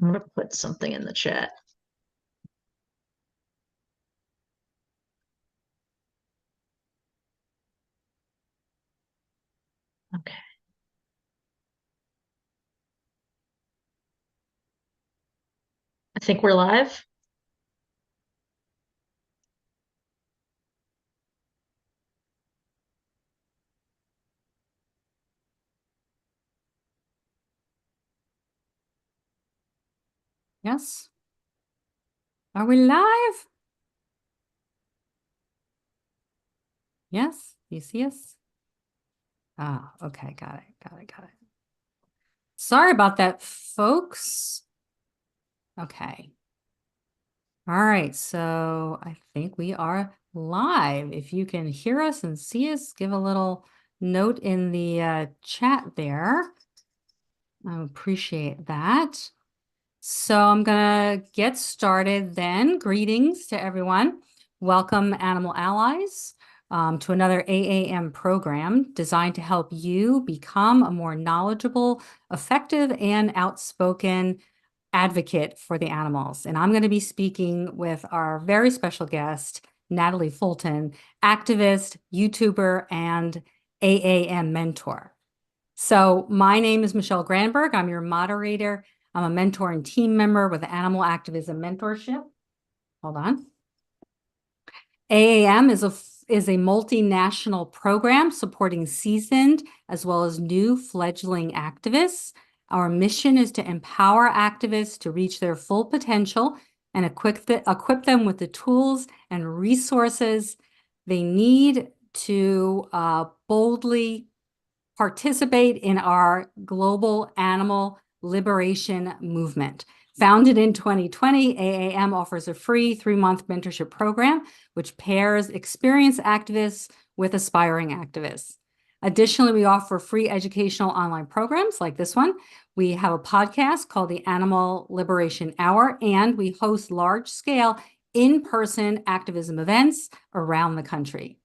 I'm going to put something in the chat. Okay. I think we're live. Yes. Are we live? Yes. You see us? Ah, okay. Got it. Got it. Got it. Sorry about that, folks. Okay. All right. So I think we are live. If you can hear us and see us, give a little note in the chat there. I appreciate that. So I'm going to get started then. Greetings to everyone. Welcome, Animal Allies, to another AAM program designed to help you become a more knowledgeable, effective, and outspoken advocate for the animals. And I'm going to be speaking with our very special guest, Natalie Fulton, activist, YouTuber, and AAM mentor. So my name is Michelle Granberg. I'm your moderator. I'm a mentor and team member with Animal Activism Mentorship. Hold on. AAM is a multinational program supporting seasoned as well as new fledgling activists. Our mission is to empower activists to reach their full potential and equip them with the tools and resources they need to boldly participate in our global animal liberation movement. Founded in 2020, AAM offers a free 3-month mentorship program, which pairs experienced activists with aspiring activists. Additionally, we offer free educational online programs like this one. We have a podcast called the Animal Liberation Hour, and we host large-scale in-person activism events around the country.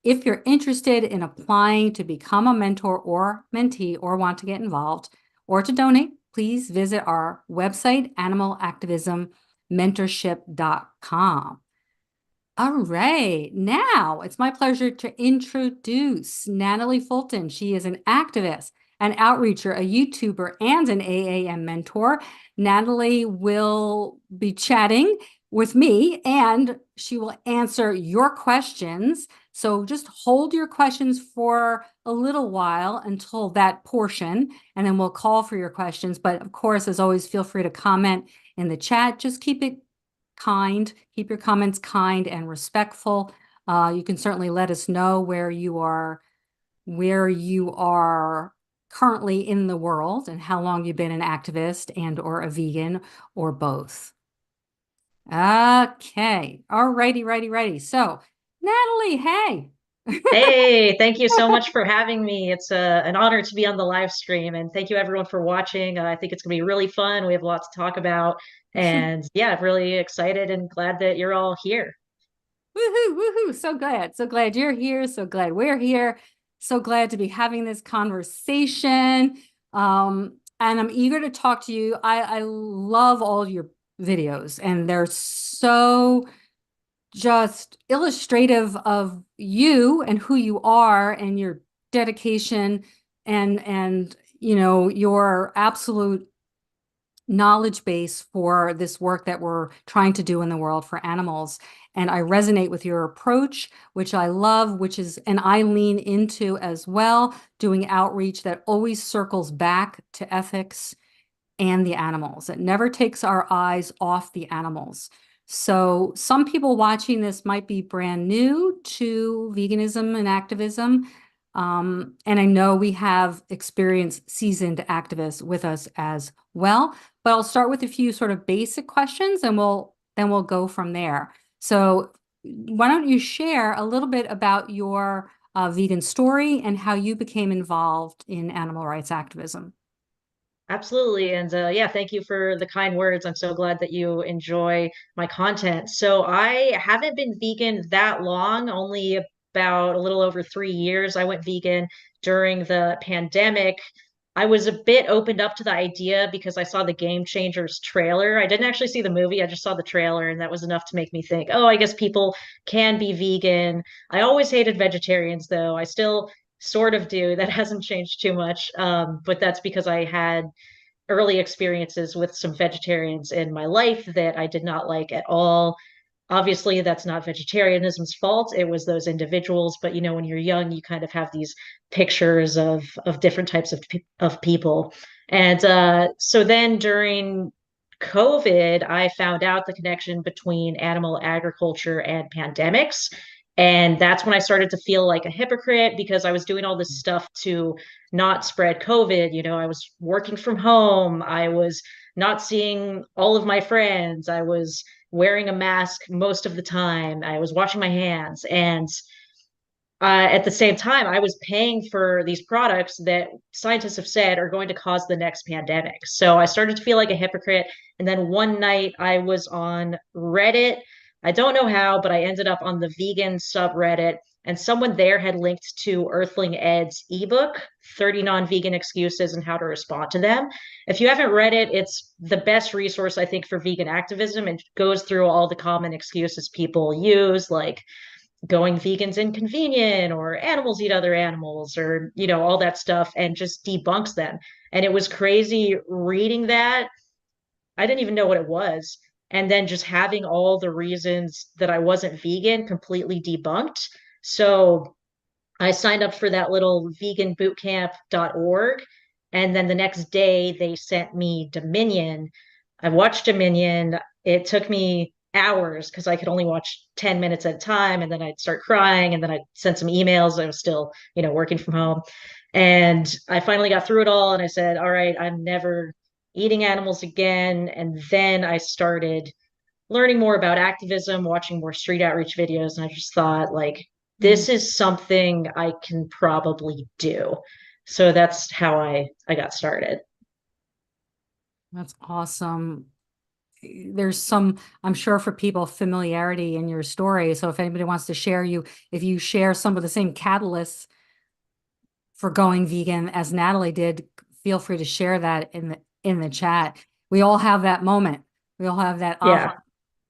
If you're interested in applying to become a mentor or mentee or want to get involved or to donate, please visit our website, animalactivismmentorship.com. All right, now it's my pleasure to introduce Natalie Fulton. She is an activist, an outreacher, a YouTuber, and an AAM mentor. Natalie will be chatting with me and she will answer your questions. So just hold your questions for a little while until that portion, and then we'll call for your questions. But of course, as always, feel free to comment in the chat. Just keep it kind, keep your comments kind and respectful. You can certainly let us know where you are currently in the world and how long you've been an activist and or a vegan or both. Okay. All righty. So, Natalie, hey. Hey, thank you so much for having me. It's an honor to be on the live stream, and thank you everyone for watching. I think it's going to be really fun. We have a lot to talk about, and yeah, I'm really excited and glad that you're all here. Woohoo. So glad you're here. So glad we're here. So glad to be having this conversation. And I'm eager to talk to you. I love all your videos, and they're so just illustrative of you and who you are and your dedication and your absolute knowledge base for this work that we're trying to do in the world for animals. And I resonate with your approach, which I love, and I lean into as well, doing outreach that always circles back to ethics and the animals. It never takes our eyes off the animals. So some people watching this might be brand new to veganism and activism. And I know we have experienced seasoned activists with us as well, but I'll start with a few sort of basic questions and we'll go from there. So why don't you share a little bit about your vegan story and how you became involved in animal rights activism? Absolutely. And yeah, thank you for the kind words. I'm so glad that you enjoy my content. So I haven't been vegan that long, only about a little over 3 years. I went vegan during the pandemic. I was a bit opened up to the idea because I saw the Game Changers trailer. I didn't actually see the movie, I just saw the trailer, and that was enough to make me think, oh, I guess people can be vegan. I always hated vegetarians, though. I still sort of do. That hasn't changed too much. But that's because I had early experiences with some vegetarians in my life that I did not like at all. Obviously, that's not vegetarianism's fault. It was those individuals. But when you're young, you kind of have these pictures of different types of people. And so then during COVID, I found out the connection between animal agriculture and pandemics. And that's when I started to feel like a hypocrite because I was doing all this stuff to not spread COVID. I was working from home. I was not seeing all of my friends. I was wearing a mask most of the time. I was washing my hands. And at the same time, I was paying for these products that scientists have said are going to cause the next pandemic. So I started to feel like a hypocrite. And then one night I was on Reddit. I don't know how, but I ended up on the vegan subreddit. And someone there had linked to Earthling Ed's ebook, 30 Non-Vegan Excuses and How to Respond to Them. If you haven't read it, it's the best resource, I think, for vegan activism. It goes through all the common excuses people use, like going vegan's inconvenient or animals eat other animals or all that stuff, and just debunks them. And it was crazy reading that. I didn't even know what it was, and then just having all the reasons that I wasn't vegan completely debunked. So I signed up for that little veganbootcamp.org, and then the next day they sent me Dominion. I watched Dominion. It took me hours because I could only watch 10 minutes at a time, and then I'd start crying, and then I'd send some emails. I was still, working from home. And I finally got through it all, and I said, all right, I'm never eating animals again. And then I started learning more about activism, watching more street outreach videos, and I just thought, like, Mm, this is something I can probably do. So that's how I got started. that's awesome. There's some, I'm sure, for people, familiarity in your story. So if anybody wants to share if you share some of the same catalysts for going vegan as Natalie did, feel free to share that in the chat. We all have that moment. We all have that aha, Yeah.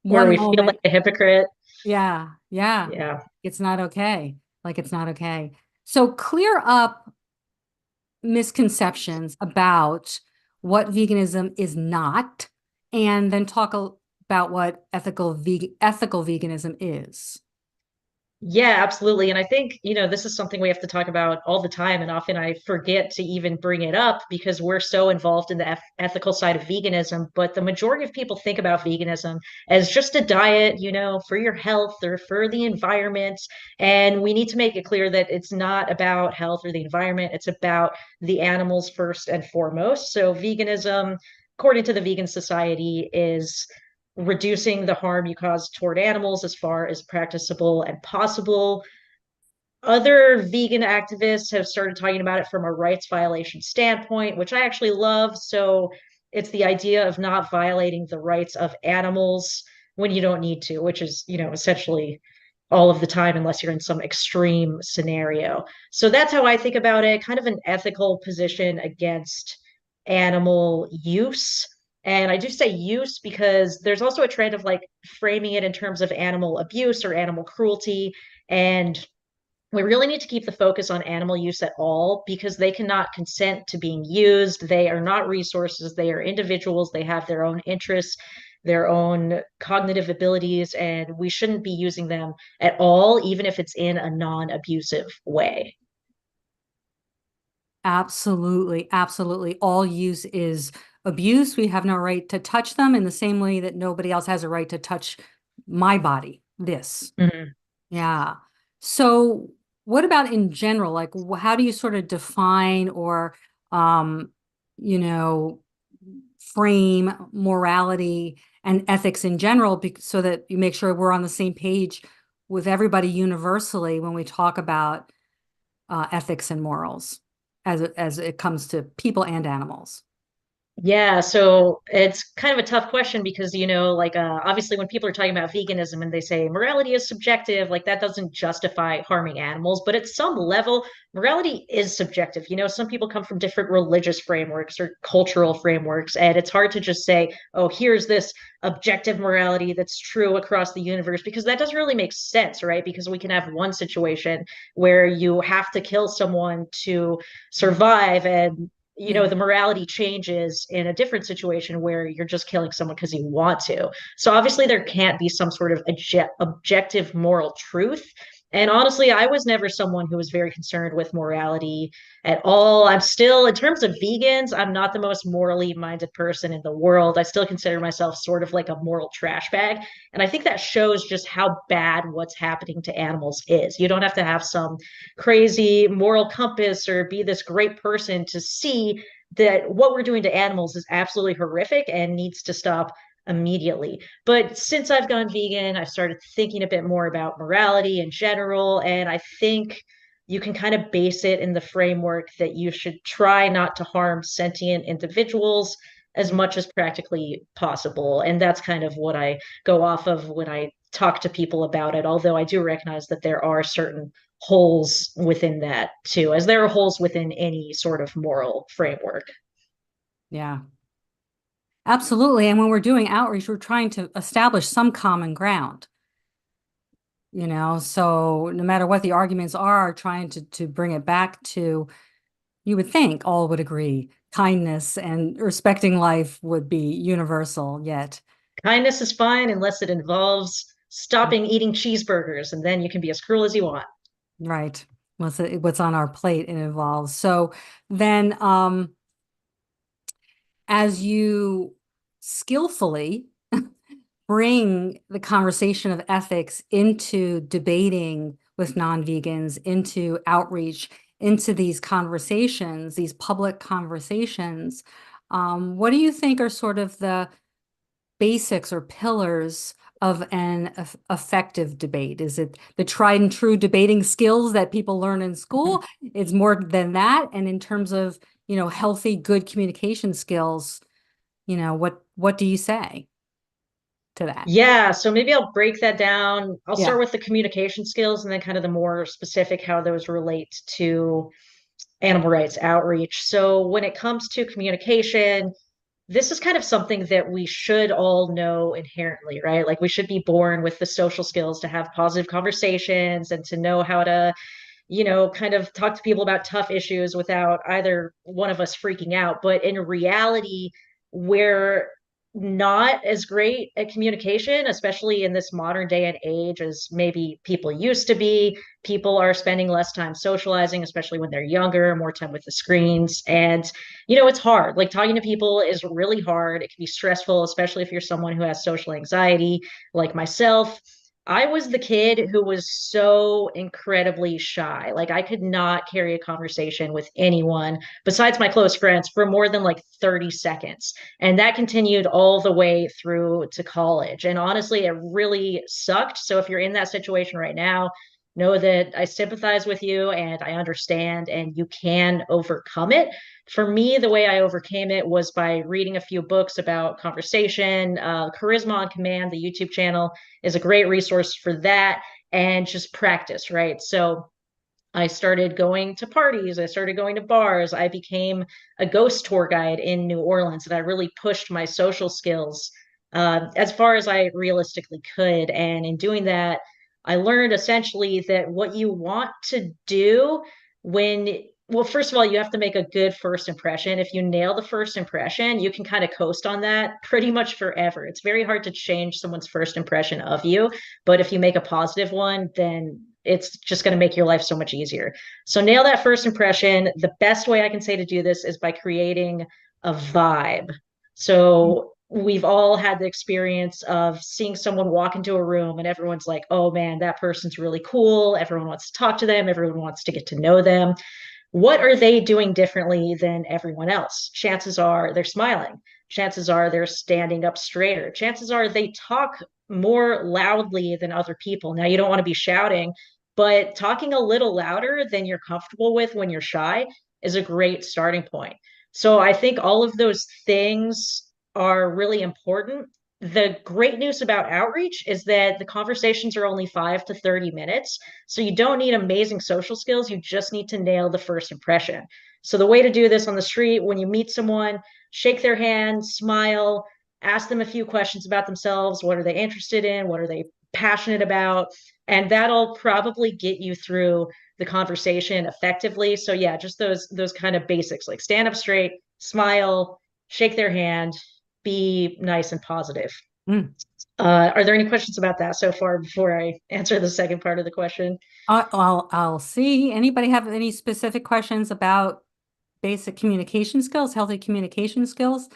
Where one we feel like moment. a hypocrite. Yeah, yeah. Yeah. It's not okay. Like it's not okay. So clear up misconceptions about what veganism is not, and then talk about what ethical veganism is. Yeah, absolutely. And I think, this is something we have to talk about all the time. And often I forget to even bring it up because we're so involved in the ethical side of veganism. But the majority of people think about veganism as just a diet, for your health or for the environment. And we need to make it clear that it's not about health or the environment, it's about the animals first and foremost. So, veganism, according to the Vegan Society, is reducing the harm you cause toward animals as far as practicable and possible. Other vegan activists have started talking about it from a rights violation standpoint, which I actually love. So it's the idea of not violating the rights of animals when you don't need to, which is, essentially all of the time, unless you're in some extreme scenario. So that's how I think about it, kind of an ethical position against animal use. And I do say use because there's also a trend of like framing it in terms of animal abuse or animal cruelty. And we really need to keep the focus on animal use at all because they cannot consent to being used. They are not resources, they are individuals, they have their own interests, their own cognitive abilities, and we shouldn't be using them at all, even if it's in a non abusive way. Absolutely, absolutely. All use is abuse. We have no right to touch them in the same way that nobody else has a right to touch my body, this. Mhm. Yeah. So what about in general? Like, how do you sort of define or, um, you know, frame morality and ethics in general, so that you make sure we're on the same page with everybody universally when we talk about ethics and morals as it comes to people and animals? Yeah, so it's kind of a tough question because, like, obviously when people are talking about veganism and they say morality is subjective, like that doesn't justify harming animals, but at some level, morality is subjective. Some people come from different religious frameworks or cultural frameworks, and it's hard to just say, oh, here's this objective morality that's true across the universe, because that doesn't really make sense, right? Because we can have one situation where you have to kill someone to survive, and Yeah. the morality changes in a different situation where you're just killing someone because you want to. So obviously there can't be some sort of objective moral truth. And honestly, I was never someone who was very concerned with morality at all. I'm still, in terms of vegans, I'm not the most morally minded person in the world. I still consider myself sort of like a moral trash bag. And I think that shows just how bad what's happening to animals is. You don't have to have some crazy moral compass or be this great person to see that what we're doing to animals is absolutely horrific and needs to stop immediately. But since I've gone vegan, I've started thinking a bit more about morality in general. And I think you can kind of base it in the framework that you should try not to harm sentient individuals as much as practically possible. And that's kind of what I go off of when I talk to people about it. Although I do recognize that there are certain holes within that too, as there are holes within any sort of moral framework. Yeah. Absolutely. And when we're doing outreach, we're trying to establish some common ground, so no matter what the arguments are, trying to bring it back to, you would think all would agree, kindness and respecting life would be universal, yet. Kindness is fine unless it involves stopping eating cheeseburgers, and then you can be as cruel as you want. Right. What's on our plate it involves. So then, as you skillfully bring the conversation of ethics into debating with non-vegans, into outreach, into these conversations, these public conversations, what do you think are sort of the basics or pillars of an effective debate? Is it the tried and true debating skills that people learn in school? It's more than that. And in terms of, healthy, good communication skills, what do you say to that? Yeah, so maybe I'll break that down. I'll Yeah. start with the communication skills and then kind of the more specific how those relate to animal rights outreach. So when it comes to communication, this is kind of something that we should all know inherently, right? Like we should be born with the social skills to have positive conversations and to know how to, kind of talk to people about tough issues without either one of us freaking out. But in reality, we're not as great at communication, especially in this modern day and age, as maybe people used to be. People are spending less time socializing, especially when they're younger, more time with the screens. And, it's hard. Like talking to people is really hard. It can be stressful, especially if you're someone who has social anxiety, like myself. I was the kid who was so incredibly shy. Like I could not carry a conversation with anyone besides my close friends for more than like 30 seconds. And that continued all the way through to college. And honestly, it really sucked. So if you're in that situation right now, know that I sympathize with you and I understand and you can overcome it. For me, the way I overcame it was by reading a few books about conversation. Charisma on Command, the YouTube channel, is a great resource for that, and just practice, right? So I started going to parties, I started going to bars, I became a ghost tour guide in New Orleans, and I really pushed my social skills as far as I realistically could. And in doing that, I learned essentially that what you want to do when well, first of all, you have to make a good first impression. If you nail the first impression, you can kind of coast on that pretty much forever. It's very hard to change someone's first impression of you, but if you make a positive one, then it's just going to make your life so much easier. So nail that first impression. The best way I can say to do this is by creating a vibe. So we've all had the experience of seeing someone walk into a room and everyone's like, oh man, that person's really cool. Everyone wants to talk to them. Everyone wants to get to know them. What are they doing differently than everyone else? Chances are they're smiling. Chances are they're standing up straighter. Chances are they talk more loudly than other people. Now, you don't want to be shouting, but talking a little louder than you're comfortable with when you're shy is a great starting point. So I think all of those things are really important. The great news about outreach is that the conversations are only 5 to 30 minutes. So you don't need amazing social skills. You just need to nail the first impression. So the way to do this on the street, when you meet someone, shake their hand, smile, ask them a few questions about themselves. What are they interested in? What are they passionate about? And that'll probably get you through the conversation effectively. So yeah, just those kind of basics, like stand up straight, smile, shake their hand, be nice and positive. Mm. Are there any questions about that so far before I answer the second part of the question? I'll see. Anybody have any specific questions about basic communication skills, healthy communication skills?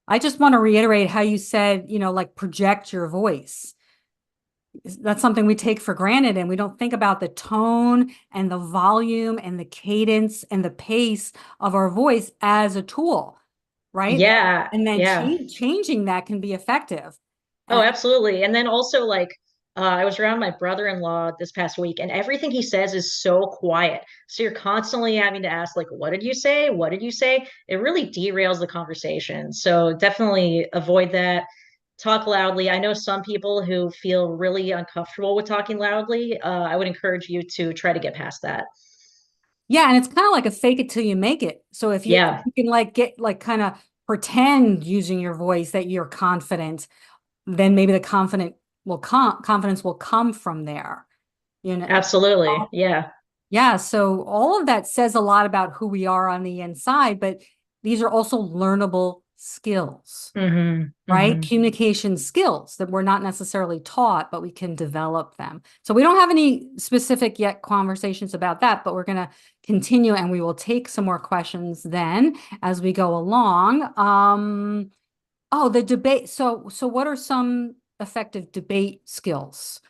I just want to reiterate how you said, like project your voice. That's something we take for granted, and we don't think about the tone and the volume and the cadence and the pace of our voice as a tool, right? Yeah, And then yeah. changing that can be effective. Oh, And absolutely. And then also like I was around my brother-in-law this past week, and everything he says is so quiet. So you're constantly having to ask, like, what did you say? What did you say? It really derails the conversation. So definitely avoid that. Talk loudly. I know some people who feel really uncomfortable with talking loudly. I would encourage you to try to get past that. yeah, and it's kind of like a fake it till you make it. So if Yeah, you can like get like kind of pretend using your voice that you're confident, then maybe the confidence will come from there. You know, absolutely. Yeah. yeah, so all of that says a lot about who we are on the inside, but these are also learnable skills, Hmm. right? Hmm. Communication skills that we're not necessarily taught, but we can develop them. So we don't have any specific yet conversations about that, but we're going to continue and we will take some more questions then as we go along. Oh, the debate. So what are some effective debate skills?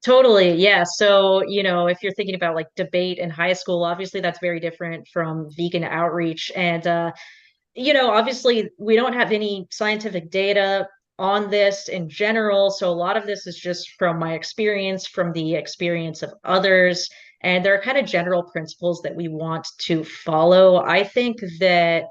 Totally. Yeah. So, if you're thinking about like debate in high school, obviously that's very different from vegan outreach. And, obviously we don't have any scientific data on this in general. So a lot of this is just from my experience, from the experience of others. And there are kind of general principles that we want to follow. I think that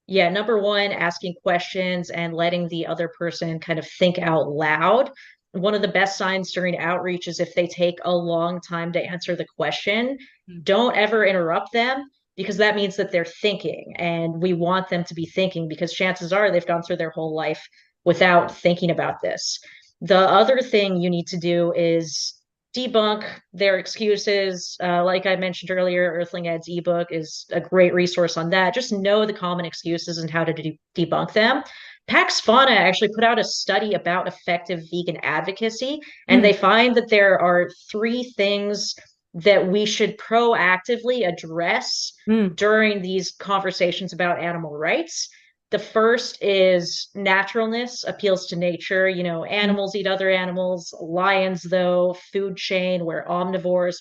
yeah, number one, asking questions and letting the other person kind of think out loud. One of the best signs during outreach is if they take a long time to answer the question. Don't ever interrupt them because that means that they're thinking, and we want them to be thinking because chances are they've gone through their whole life without thinking about this. The other thing you need to do is debunk their excuses. Like I mentioned earlier, Earthling Ed's ebook is a great resource on that. Just know the common excuses and how to debunk them. Pax Fauna actually put out a study about effective vegan advocacy, and they Mm, find that there are three things that we should proactively address mm, during these conversations about animal rights. The first is naturalness, appeals to nature. mm, Animals eat other animals, lions, though, food chain, we're omnivores.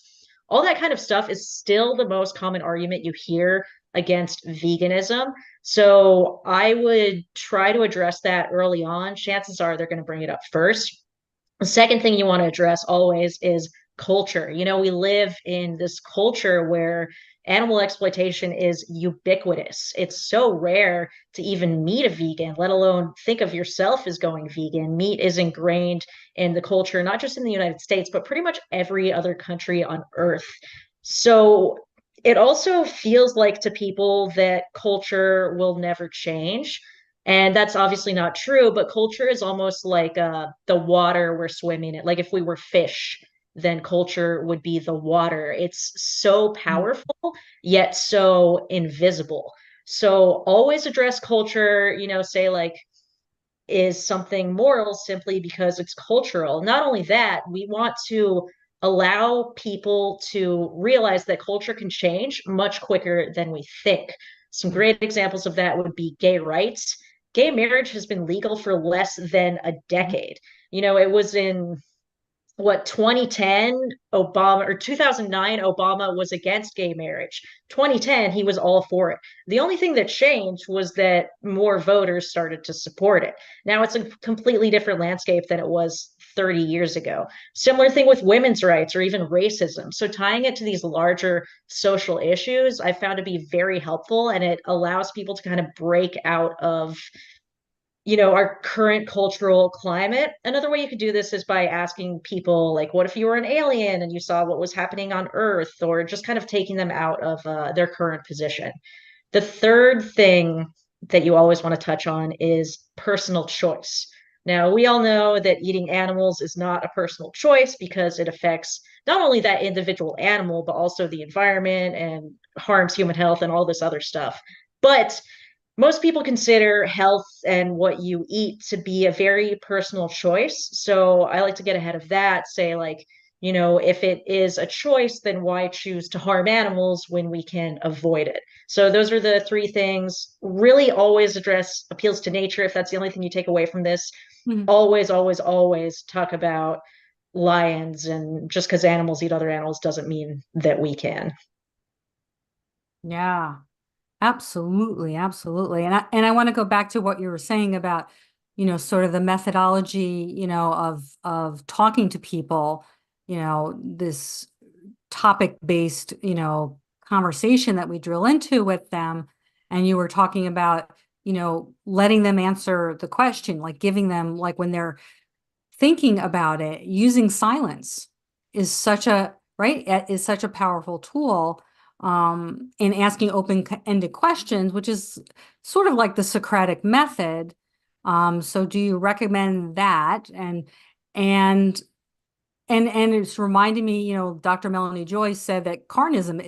All that kind of stuff is still the most common argument you hear against veganism. So I would try to address that early on. Chances are they're going to bring it up first. The second thing you want to address always is culture. We live in this culture where animal exploitation is ubiquitous. It's so rare to even meet a vegan, let alone think of yourself as going vegan. Meat is ingrained in the culture, not just in the United States, but pretty much every other country on earth. So it also feels like to people that culture will never change. And that's obviously not true, but culture is almost like the water we're swimming in. Like if we were fish, then culture would be the water. It's so mm, powerful, yet so invisible. So always address culture, say like, is something moral simply because it's cultural. Not only that, we want to allow people to realize that culture can change much quicker than we think. Some mm, great examples of that would be gay rights. Gay marriage has been legal for less than a mm, decade. It was in what 2010 Obama or 2009 Obama was against gay marriage. 2010 he was all for it. The only thing that changed was that more voters started to support it. Now it's a completely different landscape than it was 30 years ago. Similar thing with women's rights or even racism. So tying it to these larger social issues I found to be very helpful, and it allows people to kind of break out of our current cultural climate. Another way you could do this is by asking people, like, what if you were an alien and you saw what was happening on Earth, or just kind of taking them out of their current position. The third thing that you always want to touch on is personal choice. Now, we all know that eating animals is not a personal choice because it affects not only that individual animal, but also the environment and harms human health and all this other stuff. But most people consider health and what you eat to be a very personal choice. So I like to get ahead of that, say, like, if it is a choice, then why choose to harm animals when we can avoid it? So those are the three things. Really always address appeals to nature if that's the only thing you take away from this. Mhm. Always, always, always talk about lions, and just because animals eat other animals doesn't mean that we can. Yeah. Absolutely, absolutely. And I want to go back to what you were saying about, sort of the methodology, of talking to people, this topic-based, conversation that we drill into with them. And you were talking about, letting them answer the question, like giving them, like when they're thinking about it, using silence is such a, right, is such a powerful tool, in asking open-ended questions, which is sort of like the Socratic method. So do you recommend that? And and it's reminding me, Dr. Melanie Joyce said that carnism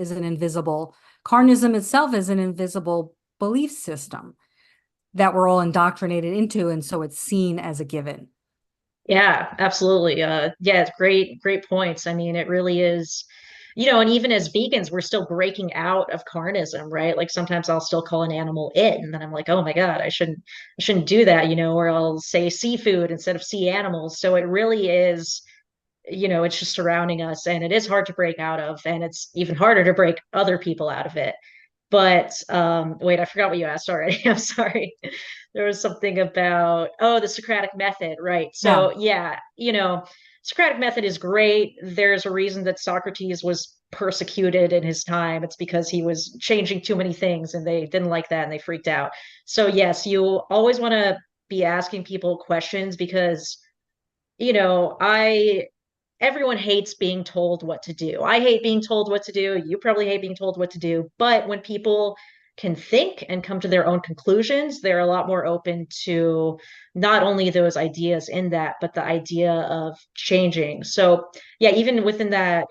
itself is an invisible belief system that we're all indoctrinated into, and so it's seen as a given. Yeah, absolutely. Yeah, it's great, great points. I mean, it really is, and even as vegans, we're still breaking out of carnism, right? Like sometimes I'll still call an animal it, and then I'm like, oh my God, I shouldn't do that, or I'll say seafood instead of sea animals. So it really is, it's just surrounding us, and it is hard to break out of, and it's even harder to break other people out of it. But wait, I forgot what you asked already. I'm sorry. There was something about, oh, the Socratic method, right? Yeah. So yeah, Socratic method is great. There's a reason that Socrates was persecuted in his time. It's because he was changing too many things and they didn't like that and they freaked out. So yes, you always want to be asking people questions because, I everyone hates being told what to do. I hate being told what to do. You probably hate being told what to do. But when people can think and come to their own conclusions, they're a lot more open to not only those ideas in that, but the idea of changing. So, yeah, even within that,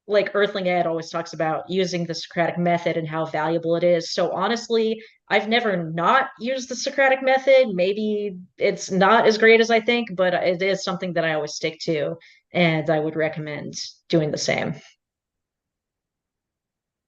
like Earthling Ed always talks about using the Socratic method and how valuable it is. So, honestly, I've never not used the Socratic method. Maybe it's not as great as I think, but it is something that I always stick to, and I would recommend doing the same.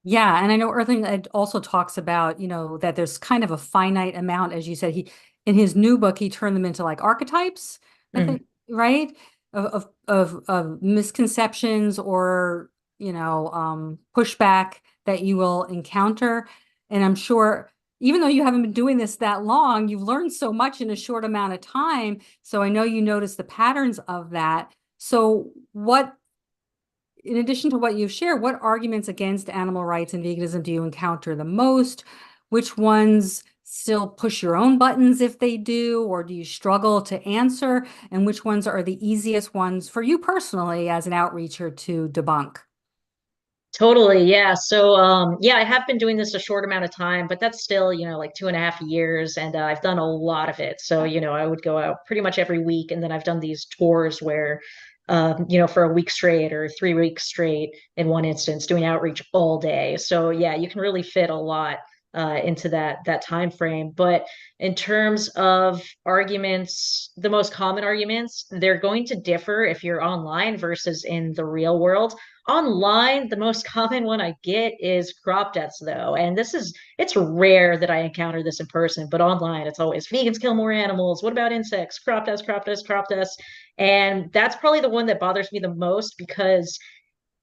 Yeah, and I know Earthling also talks about, that there's kind of a finite amount, as you said, he in his new book, he turned them into like archetypes, I Mm. think, right? Of misconceptions or, pushback that you will encounter. And I'm sure, even though you haven't been doing this that long, you've learned so much in a short amount of time. So I know you notice the patterns of that. So what in addition to what you've shared, what arguments against animal rights and veganism do you encounter the most? Which ones still push your own buttons if they do, or do you struggle to answer? And which ones are the easiest ones for you personally as an outreacher to debunk? Totally, yeah. So, yeah, I have been doing this a short amount of time, but that's still, like 2.5 years, and I've done a lot of it. So, I would go out pretty much every week, and then I've done these tours where, for a week straight or 3 weeks straight, in one instance, doing outreach all day. So, yeah, you can really fit a lot into that time frame. But in terms of arguments, the most common arguments, they're going to differ if you're online versus in the real world. Online, the most common one I get is crop deaths, though. And it's rare that I encounter this in person, but online, it's always vegans kill more animals. What about insects? Crop deaths, crop deaths, crop deaths. And that's probably the one that bothers me the most because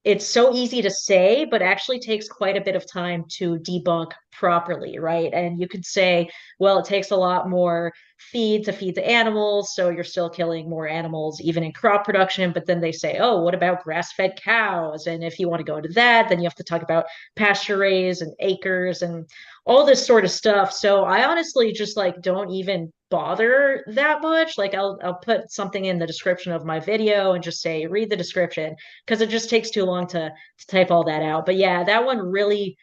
it's so easy to say, but actually takes quite a bit of time to debunk properly, right? And you could say, well, it takes a lot more feed to feed the animals, so you're still killing more animals, even in crop production. But then they say, oh, what about grass-fed cows? And if you want to go into that, then you have to talk about pasture raised and acres and all this sort of stuff. So I honestly just like don't even bother that much. Like I'll put something in the description of my video and just say, read the description because it just takes too long to type all that out. But yeah, that one really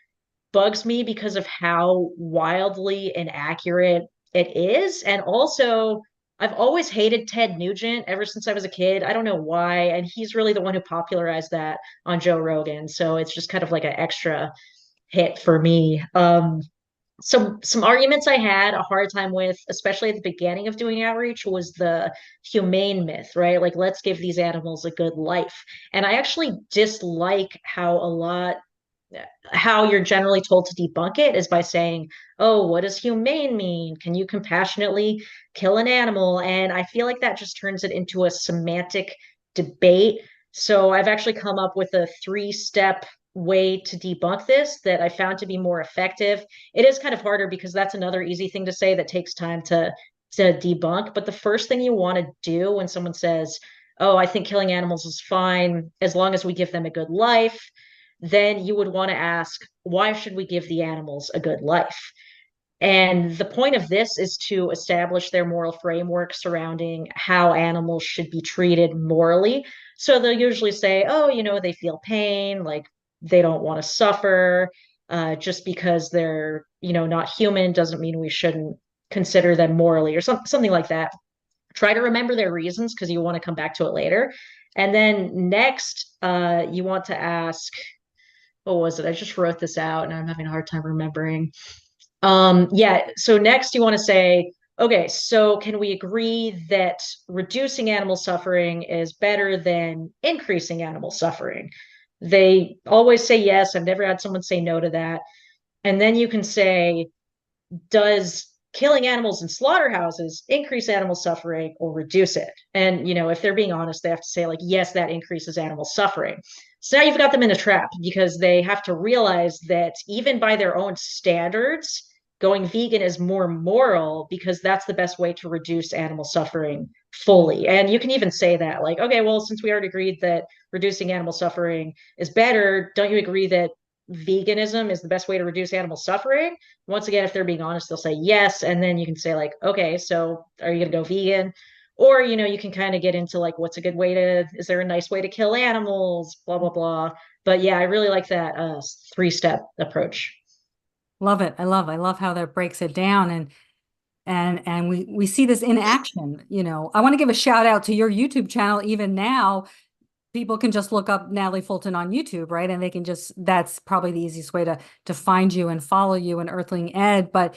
bugs me because of how wildly inaccurate it is. And also, I've always hated Ted Nugent ever since I was a kid. I don't know why. And he's really the one who popularized that on Joe Rogan. So it's just kind of like an extra hit for me. Some arguments I had a hard time with, especially at the beginning of doing outreach, was the humane myth, right? Like, let's give these animals a good life. And I actually dislike how you're generally told to debunk it is by saying, oh, what does humane mean? Can you compassionately kill an animal? And I feel like that just turns it into a semantic debate. So I've actually come up with a three-step way to debunk this that I found to be more effective. It is kind of harder because that's another easy thing to say that takes time to debunk. But the first thing you want to do when someone says, oh, I think killing animals is fine as long as we give them a good life, then you would want to ask, why should we give the animals a good life? And the point of this is to establish their moral framework surrounding how animals should be treated morally. So they'll usually say, oh, they feel pain, like they don't want to suffer. Just because they're, not human doesn't mean we shouldn't consider them morally or something like that. Try to remember their reasons because you want to come back to it later. And then next, you want to ask, what was it? I just wrote this out and I'm having a hard time remembering. Yeah, so next you want to say, okay, so can we agree that reducing animal suffering is better than increasing animal suffering? They always say yes. I've never had someone say no to that. And then you can say, does killing animals in slaughterhouses increase animal suffering or reduce it? And, if they're being honest, they have to say, like, yes, that increases animal suffering. So now you've got them in a trap because they have to realize that even by their own standards, going vegan is more moral because that's the best way to reduce animal suffering fully. And you can even say that, like, okay, well, since we already agreed that reducing animal suffering is better, don't you agree that veganism is the best way to reduce animal suffering? Once again, if they're being honest, they'll say yes. And then you can say, like, okay, so are you going to go vegan? Or, you can kind of get into like, what's a good way is there a nice way to kill animals? Blah, blah, blah. But yeah, I really like that three-step approach. Love it. I love how that breaks it down. And we see this in action. I want to give a shout out to your YouTube channel. Even now, people can just look up Natalie Fulton on YouTube, right? And they can that's probably the easiest way to find you and follow you and Earthling Ed. But,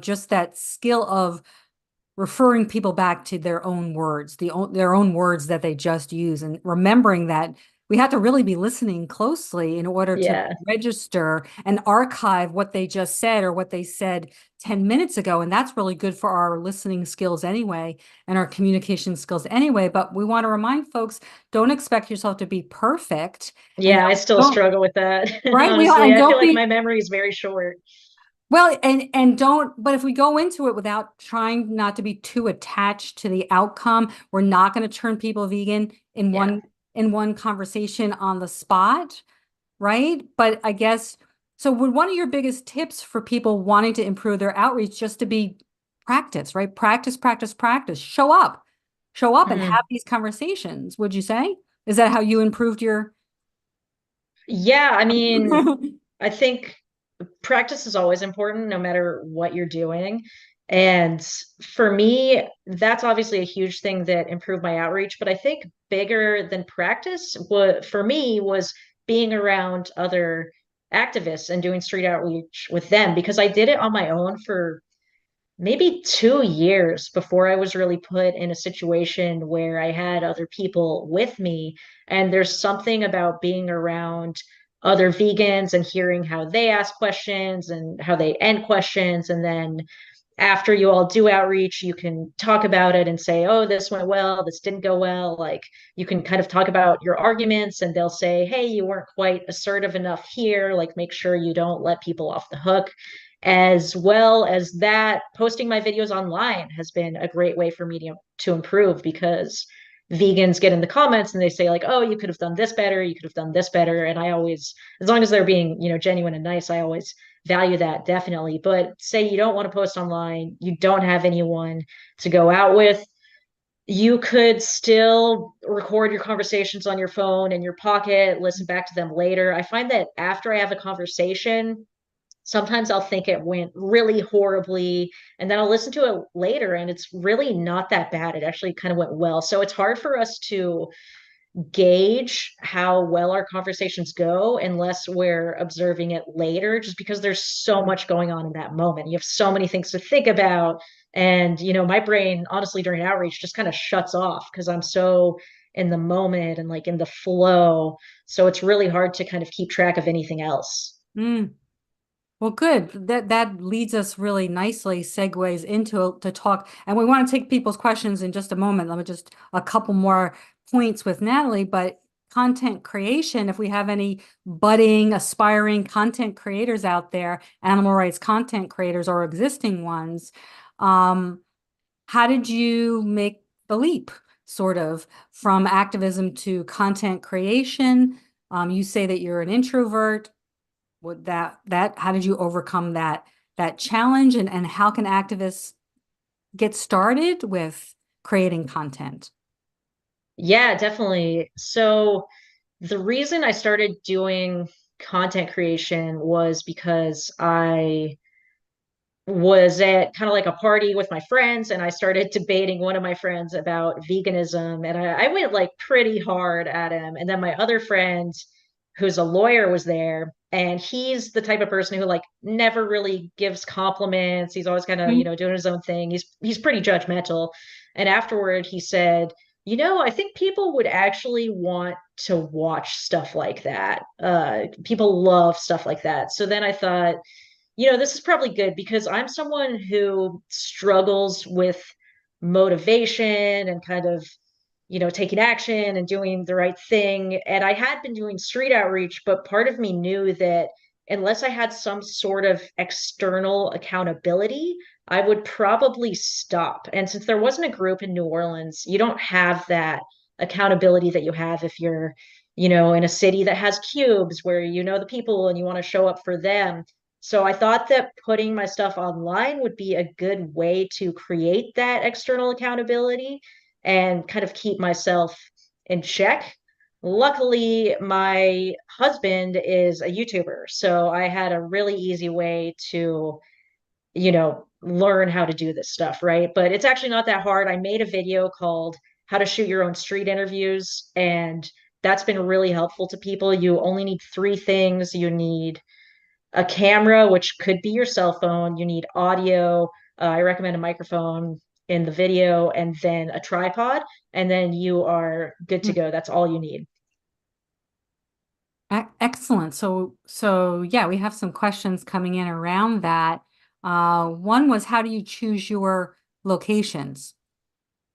just that skill of referring people back to their own words, their own words that they just use, and remembering that we have to really be listening closely in order to Yeah. register and archive what they just said or what they said 10 minutes ago. And that's really good for our listening skills anyway, and our communication skills anyway. But we want to remind folks, don't expect yourself to be perfect, and Yeah, I still don't, struggle with that. right? Honestly, And I feel don't like be, my memory is very short. well, and don't, but if we go into it without trying not to be too attached to the outcome, we're not going to turn people vegan Yeah. in one conversation on the spot, right? But I guess, so would one of your biggest tips for people wanting to improve their outreach just to be practice, right? Practice, practice, practice. Show up and Mhm. have these conversations, would you say? Is that how you improved your Yeah, I mean, I think practice is always important no matter what you're doing. And for me, that's obviously a huge thing that improved my outreach. But I think bigger than practice, what for me was being around other activists and doing street outreach with them because I did it on my own for maybe 2 years before I was really put in a situation where I had other people with me. And there's something about being around other vegans and hearing how they ask questions and how they end questions. And then after you all do outreach, you can talk about it and say, oh, this went well, this didn't go well. Like you can kind of talk about your arguments and they'll say, hey, you weren't quite assertive enough here. Like make sure you don't let people off the hook. As well as that, posting my videos online has been a great way for me to improve because vegans get in the comments and they say like, oh, you could have done this better, you could have done this better. And I always, as long as they're being, genuine and nice, I always value that definitely. But say you don't want to post online, you don't have anyone to go out with, you could still record your conversations on your phone in your pocket, listen back to them later. I find that after I have a conversation, sometimes I'll think it went really horribly, and then I'll listen to it later and it's really not that bad. It actually kind of went well. So it's hard for us to gauge how well our conversations go unless we're observing it later, just because there's so much going on in that moment. You have so many things to think about. And, my brain, honestly, during outreach just kind of shuts off because I'm so in the moment and like in the flow. So it's really hard to kind of keep track of anything else. Mm. Well, good. That leads us really nicely, segues into to talk, and we want to take people's questions in just a moment. Let me just a couple more points with Natalie, but content creation, if we have any budding, aspiring content creators out there, animal rights content creators or existing ones, how did you make the leap, sort of, from activism to content creation? You say that you're an introvert. Would that how did you overcome that challenge, and how can activists get started with creating content? Yeah, definitely. So the reason I started doing content creation was because I was at kind of like a party with my friends and I started debating one of my friends about veganism and I went like pretty hard at him. And then my other friend, who's a lawyer, was there and he's the type of person who like never really gives compliments. He's always kind of, Mhm. doing his own thing. He's pretty judgmental. And afterward he said, I think people would actually want to watch stuff like that. People love stuff like that. So then I thought, this is probably good because I'm someone who struggles with motivation and kind of, taking action and doing the right thing. And I had been doing street outreach, but part of me knew that unless I had some sort of external accountability, I would probably stop. And since there wasn't a group in New Orleans, you don't have that accountability that you have if you're, in a city that has cubes where you know the people and you want to show up for them. So I thought that putting my stuff online would be a good way to create that external accountability and kind of keep myself in check. Luckily, my husband is a YouTuber, so I had a really easy way to, learn how to do this stuff, right? But it's actually not that hard. I made a video called How to Shoot Your Own Street Interviews, and that's been really helpful to people. You only need three things. You need a camera, which could be your cell phone. You need audio. I recommend a microphone in the video, and then a tripod, and then you are good to go. That's all you need. Excellent. So yeah, we have some questions coming in around that. One was, how do you choose your locations?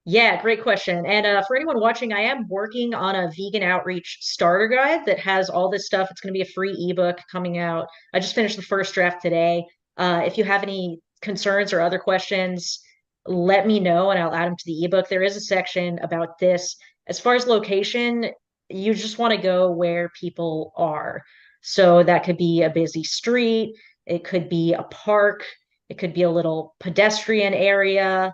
Yeah, great question. And for anyone watching, I am working on a vegan outreach starter guide that has all this stuff. It's going to be a free ebook coming out. I just finished the first draft today. If you have any concerns or other questions, let me know and I'll add them to the ebook. There is a section about this. As far as location, you just want to go where people are. So that could be a busy street, it could be a park, it could be a little pedestrian area.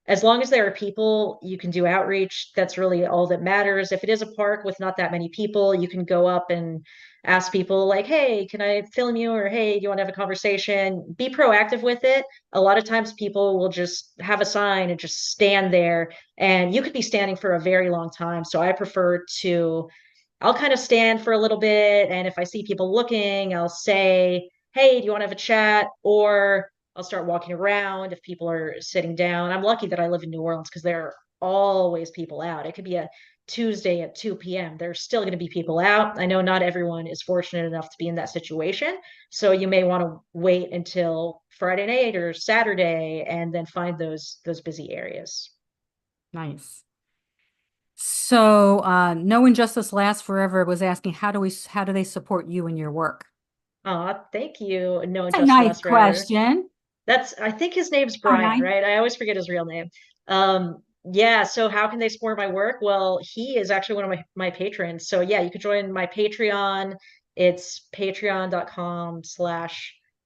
As long as there are people, you can do outreach. That's really all that matters. If it is a park with not that many people, you can go up and ask people like, hey, can I film you? Or hey, do you want to have a conversation? Be proactive with it. A lot of times people will just have a sign and just stand there, and you could be standing for a very long time. So I prefer to, I'll kind of stand for a little bit. And if I see people looking, I'll say, hey, do you want to have a chat? Or I'll start walking around if people are sitting down. I'm lucky that I live in New Orleans because there are always people out. It could be a Tuesday at 2 p.m. There's still going to be people out. I know not everyone is fortunate enough to be in that situation. So you may want to wait until Friday night or Saturday and then find those busy areas. Nice. So, No Injustice Lasts Forever was asking, how do they support you in your work? Thank you. No That's a Injustice nice Lasts Forever. question. I think his name's Oh, Brian, nice. right? I always forget his real name. Yeah, so how can they support my work? Well, he is actually one of my patrons. So yeah, you could join my Patreon. It's patreon.com/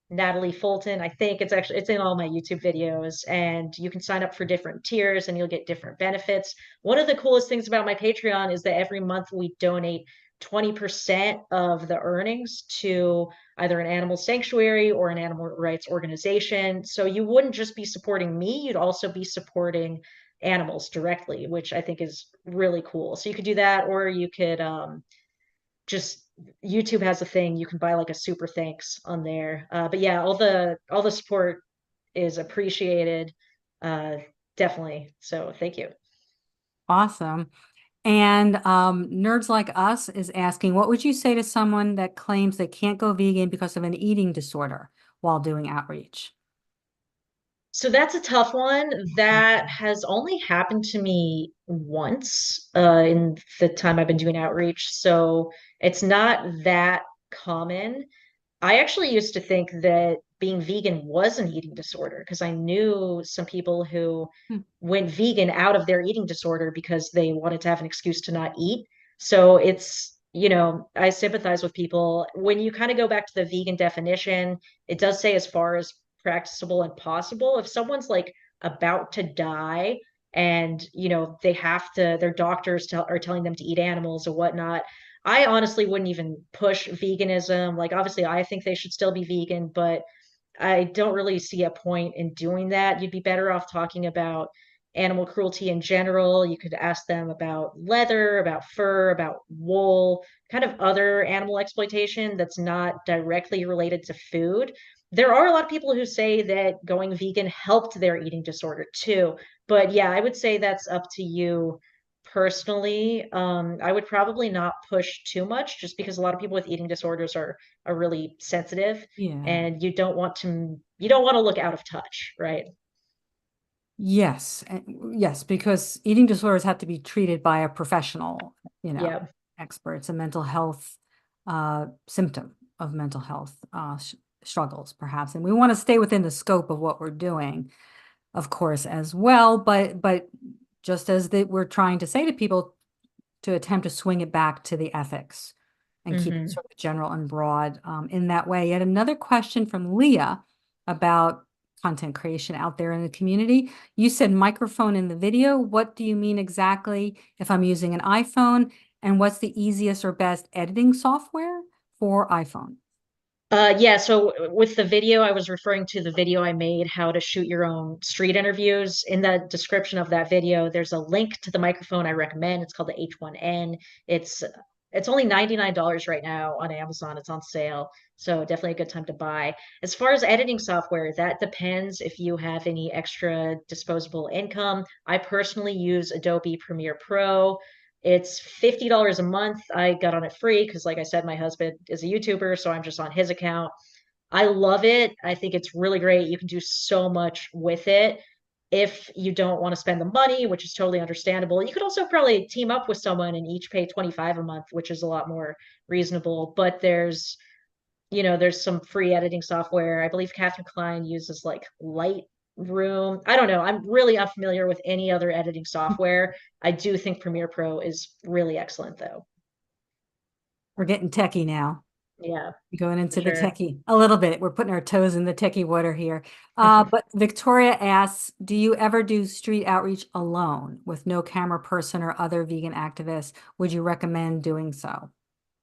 Natalie Fulton. I think it's in all my YouTube videos, and you can sign up for different tiers and you'll get different benefits. One of the coolest things about my Patreon is that every month we donate 20% of the earnings to either an animal sanctuary or an animal rights organization. So you wouldn't just be supporting me, you'd also be supporting animals directly, which I think is really cool. So you could do that, or you could just YouTube has a thing you can buy like a super thanks on there. But yeah, all the support is appreciated, uh, definitely. So thank you. Awesome. And Nerds Like Us is asking, what would you say to someone that claims they can't go vegan because of an eating disorder while doing outreach? So that's a tough one. That has only happened to me once in the time I've been doing outreach. So it's not that common. I actually used to think that being vegan was an eating disorder because I knew some people who Hmm. went vegan out of their eating disorder because they wanted to have an excuse to not eat. So I sympathize with people. When you kind of go back to the vegan definition, it does say as far as practicable and possible. If someone's like about to die and, they have to, their doctors are telling them to eat animals or whatnot, I honestly wouldn't even push veganism. Like, obviously, I think they should still be vegan, but I don't really see a point in doing that. You'd be better off talking about animal cruelty in general. You could ask them about leather, about fur, about wool, kind of other animal exploitation that's not directly related to food. There are a lot of people who say that going vegan helped their eating disorder too. But yeah, I would say that's up to you personally. I would probably not push too much just because a lot of people with eating disorders are really sensitive Yeah. and you don't want to look out of touch, right? Yes. Yes, because eating disorders have to be treated by a professional, Yeah. experts, a mental health symptom of mental health struggles, perhaps. And we want to stay within the scope of what we're doing, of course, as well. But just as that we're trying to say to people to attempt to swing it back to the ethics and keep it Hmm. sort of general and broad in that way. Yet another question from Leah about content creation out there in the community. You said microphone in the video. What do you mean exactly if I'm using an iPhone? And what's the easiest or best editing software for iPhone? Yeah, so with the video, I was referring to the video I made, how to shoot your own street interviews. In the description of that video, there's a link to the microphone I recommend. It's called the H1N. It's it's only $99 right now on Amazon. It's on sale. So definitely a good time to buy. As far as editing software, that depends if you have any extra disposable income. I personally use Adobe Premiere Pro. It's $50 a month. I got on it free because, like I said, my husband is a YouTuber, so I'm just on his account. I love it. I think it's really great. You can do so much with it. If you don't want to spend the money, which is totally understandable, you could also probably team up with someone and each pay 25 a month, which is a lot more reasonable. But there's some free editing software. I believe Catherine Klein uses like Lightroom. I don't know. I'm really unfamiliar with any other editing software. I do think Premiere Pro is really excellent though. We're getting techie now. Yeah, Going for into the sure. techie a little bit. We're putting our toes in the techie water here. But Victoria asks, do you ever do street outreach alone with no camera person or other vegan activists? Would you recommend doing so?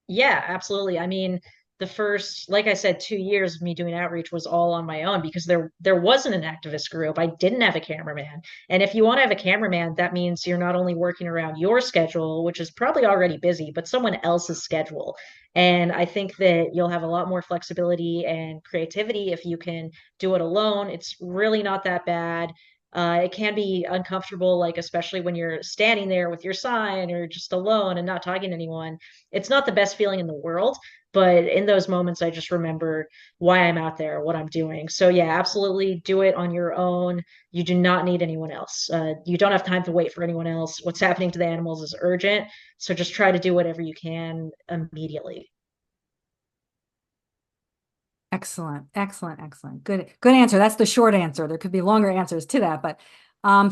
Yeah, absolutely. I mean, the first, like I said, 2 years of me doing outreach was all on my own because there wasn't an activist group. I didn't have a cameraman. And if you want to have a cameraman, that means you're not only working around your schedule, which is probably already busy, but someone else's schedule. And I think that you'll have a lot more flexibility and creativity if you can do it alone. It's really not that bad. It can be uncomfortable, like especially when you're standing there with your sign or just alone and not talking to anyone. It's not the best feeling in the world, but in those moments, I just remember why I'm out there, what I'm doing. So yeah, absolutely do it on your own. You do not need anyone else. You don't have time to wait for anyone else. What's happening to the animals is urgent. So just try to do whatever you can immediately. Excellent, excellent, excellent. Good answer. That's the short answer. There could be longer answers to that, but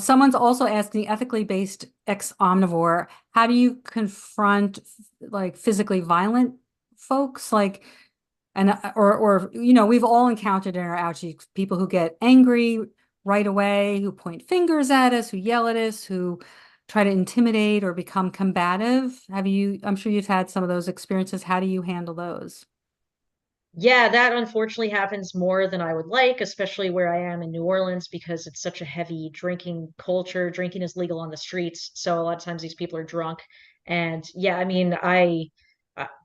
someone's also asking, ethically based ex-omnivore, how do you confront like physically violent folks? Like, and or we've all encountered in our outreach people who get angry right away, who point fingers at us, who yell at us, who try to intimidate or become combative. I'm sure you've had some of those experiences. How do you handle those? Yeah, that unfortunately happens more than I would like, especially where I am in New Orleans because it's such a heavy drinking culture. Drinking is legal on the streets, so a lot of times these people are drunk. And yeah, I mean,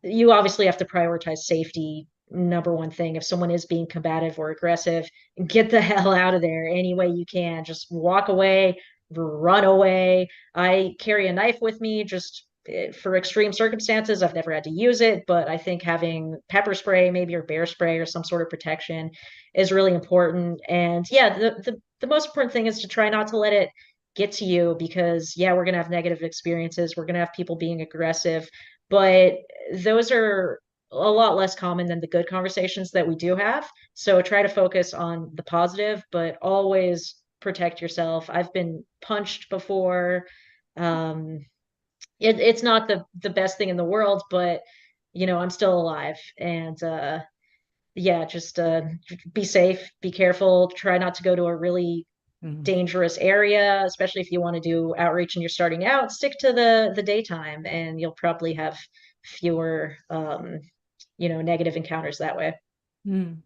you obviously have to prioritize safety, number one thing. If someone is being combative or aggressive, get the hell out of there any way you can. Just walk away, run away. I carry a knife with me just for extreme circumstances. I've never had to use it, but I think having pepper spray, maybe or bear spray or some sort of protection is really important. And yeah, the most important thing is to try not to let it get to you because yeah, we're gonna have negative experiences. We're gonna have people being aggressive, but those are a lot less common than the good conversations that we do have. So try to focus on the positive, but always protect yourself. I've been punched before. Um, it's not the best thing in the world, but I'm still alive. And yeah, just be safe, be careful, try not to go to a really Mhm. dangerous area, especially if you want to do outreach and you're starting out. Stick to the daytime, and you'll probably have fewer negative encounters that way. Mm.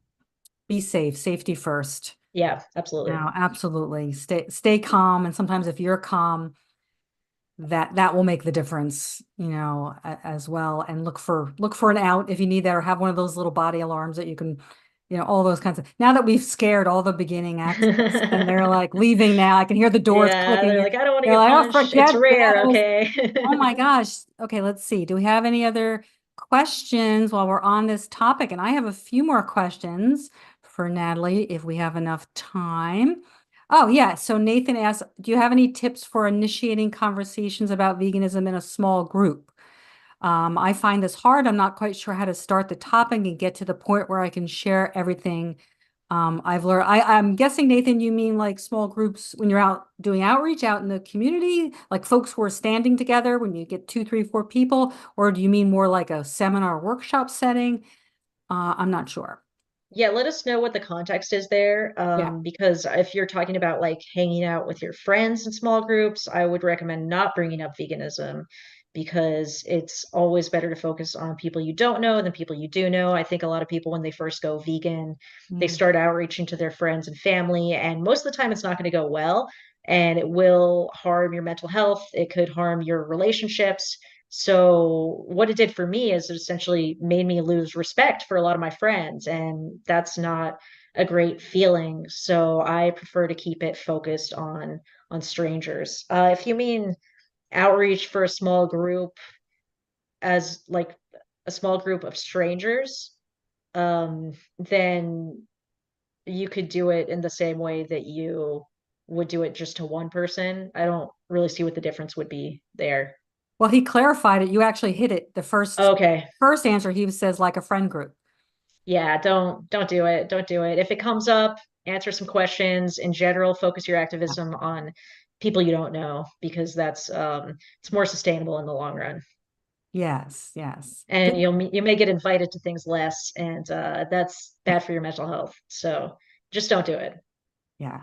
Be safe, safety first. Yeah, absolutely. No, absolutely. Stay calm. And sometimes if you're calm, that will make the difference, as well. And look for an out if you need that, or have one of those little body alarms that you can, all those kinds of. Now that we've scared all the beginning activists and they're like leaving now, I can hear the doors Yeah, clicking they're and like, I don't want to they're get like, oh, punched. It's forget rare, this. okay? Oh my gosh. Okay, let's see. Do we have any other questions while we're on this topic? And I have a few more questions for Natalie if we have enough time. Oh, yeah. So Nathan asks, do you have any tips for initiating conversations about veganism in a small group? I find this hard. I'm not quite sure how to start the topic and get to the point where I can share everything I've learned. I'm guessing, Nathan, you mean like small groups when you're out doing outreach out in the community, like folks who are standing together when you get two, three, four people, or do you mean more like a seminar workshop setting? I'm not sure. Yeah, let us know what the context is there. Yeah. Because if you're talking about like hanging out with your friends in small groups, I would recommend not bringing up veganism because it's always better to focus on people you don't know than people you do know. I think a lot of people, when they first go vegan, they Mm. start outreaching to their friends and family, and most of the time it's not going to go well, and it will harm your mental health. It could harm your relationships. So what it did for me is it essentially made me lose respect for a lot of my friends, and that's not a great feeling. So I prefer to keep it focused on strangers. If you mean outreach for a small group as like a small group of strangers, then you could do it in the same way that you would do it just to one person. I don't really see what the difference would be there. Well, he clarified it. You actually hit it. The Okay. first answer, he says like a friend group. Yeah, don't do it. Don't do it. If it comes up, answer some questions. In general, focus your Yeah. activism on people you don't know because that's it's more sustainable in the long run. Yes, yes. Good. And you may get invited to things less, and that's bad for your mental health. So just don't do it. Yeah.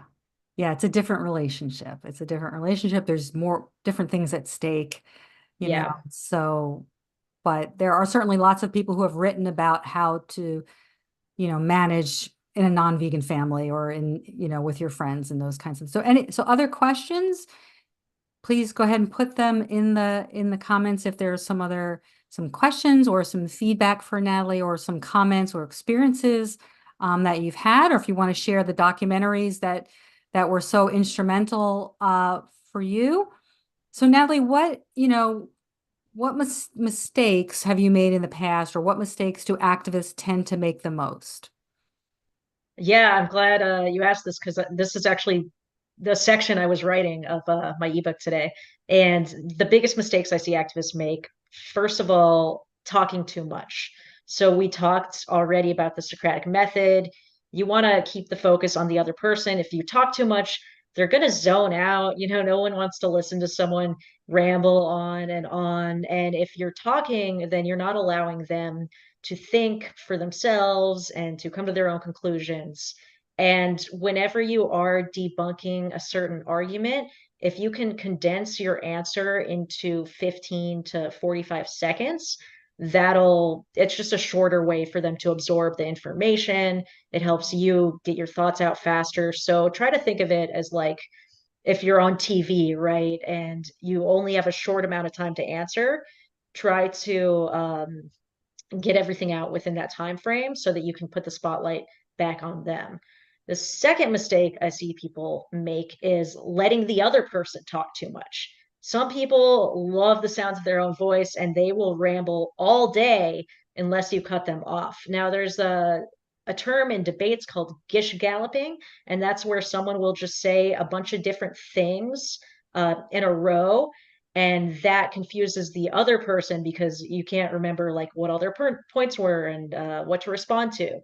Yeah, it's a different relationship. It's a different relationship. There's more different things at stake, Yeah. so but there are certainly lots of people who have written about how to, manage in a non-vegan family or in, with your friends and those kinds of. So other questions, please go ahead and put them in the comments if there's some questions or some feedback for Natalie or some comments or experiences that you've had, or if you want to share the documentaries that were so instrumental for you. So Natalie, what mistakes have you made in the past, or what mistakes do activists tend to make the most? Yeah, I'm glad you asked this because this is actually the section I was writing of my ebook today. And the biggest mistakes I see activists make, first of all, talking too much. So we talked already about the Socratic method. You want to keep the focus on the other person. If you talk too much, they're going to zone out. No one wants to listen to someone ramble on and on. And if you're talking, then you're not allowing them to think for themselves and to come to their own conclusions. And whenever you are debunking a certain argument, if you can condense your answer into 15 to 45 seconds, it's just a shorter way for them to absorb the information. It helps you get your thoughts out faster. So try to think of it as like if you're on TV, right? And you only have a short amount of time to answer, try to get everything out within that time frame so that you can put the spotlight back on them. The second mistake I see people make is letting the other person talk too much. Some people love the sounds of their own voice and they will ramble all day unless you cut them off. Now, there's a term in debates called gish galloping, and that's where someone will just say a bunch of different things in a row, and that confuses the other person because you can't remember like what all their points were and what to respond to.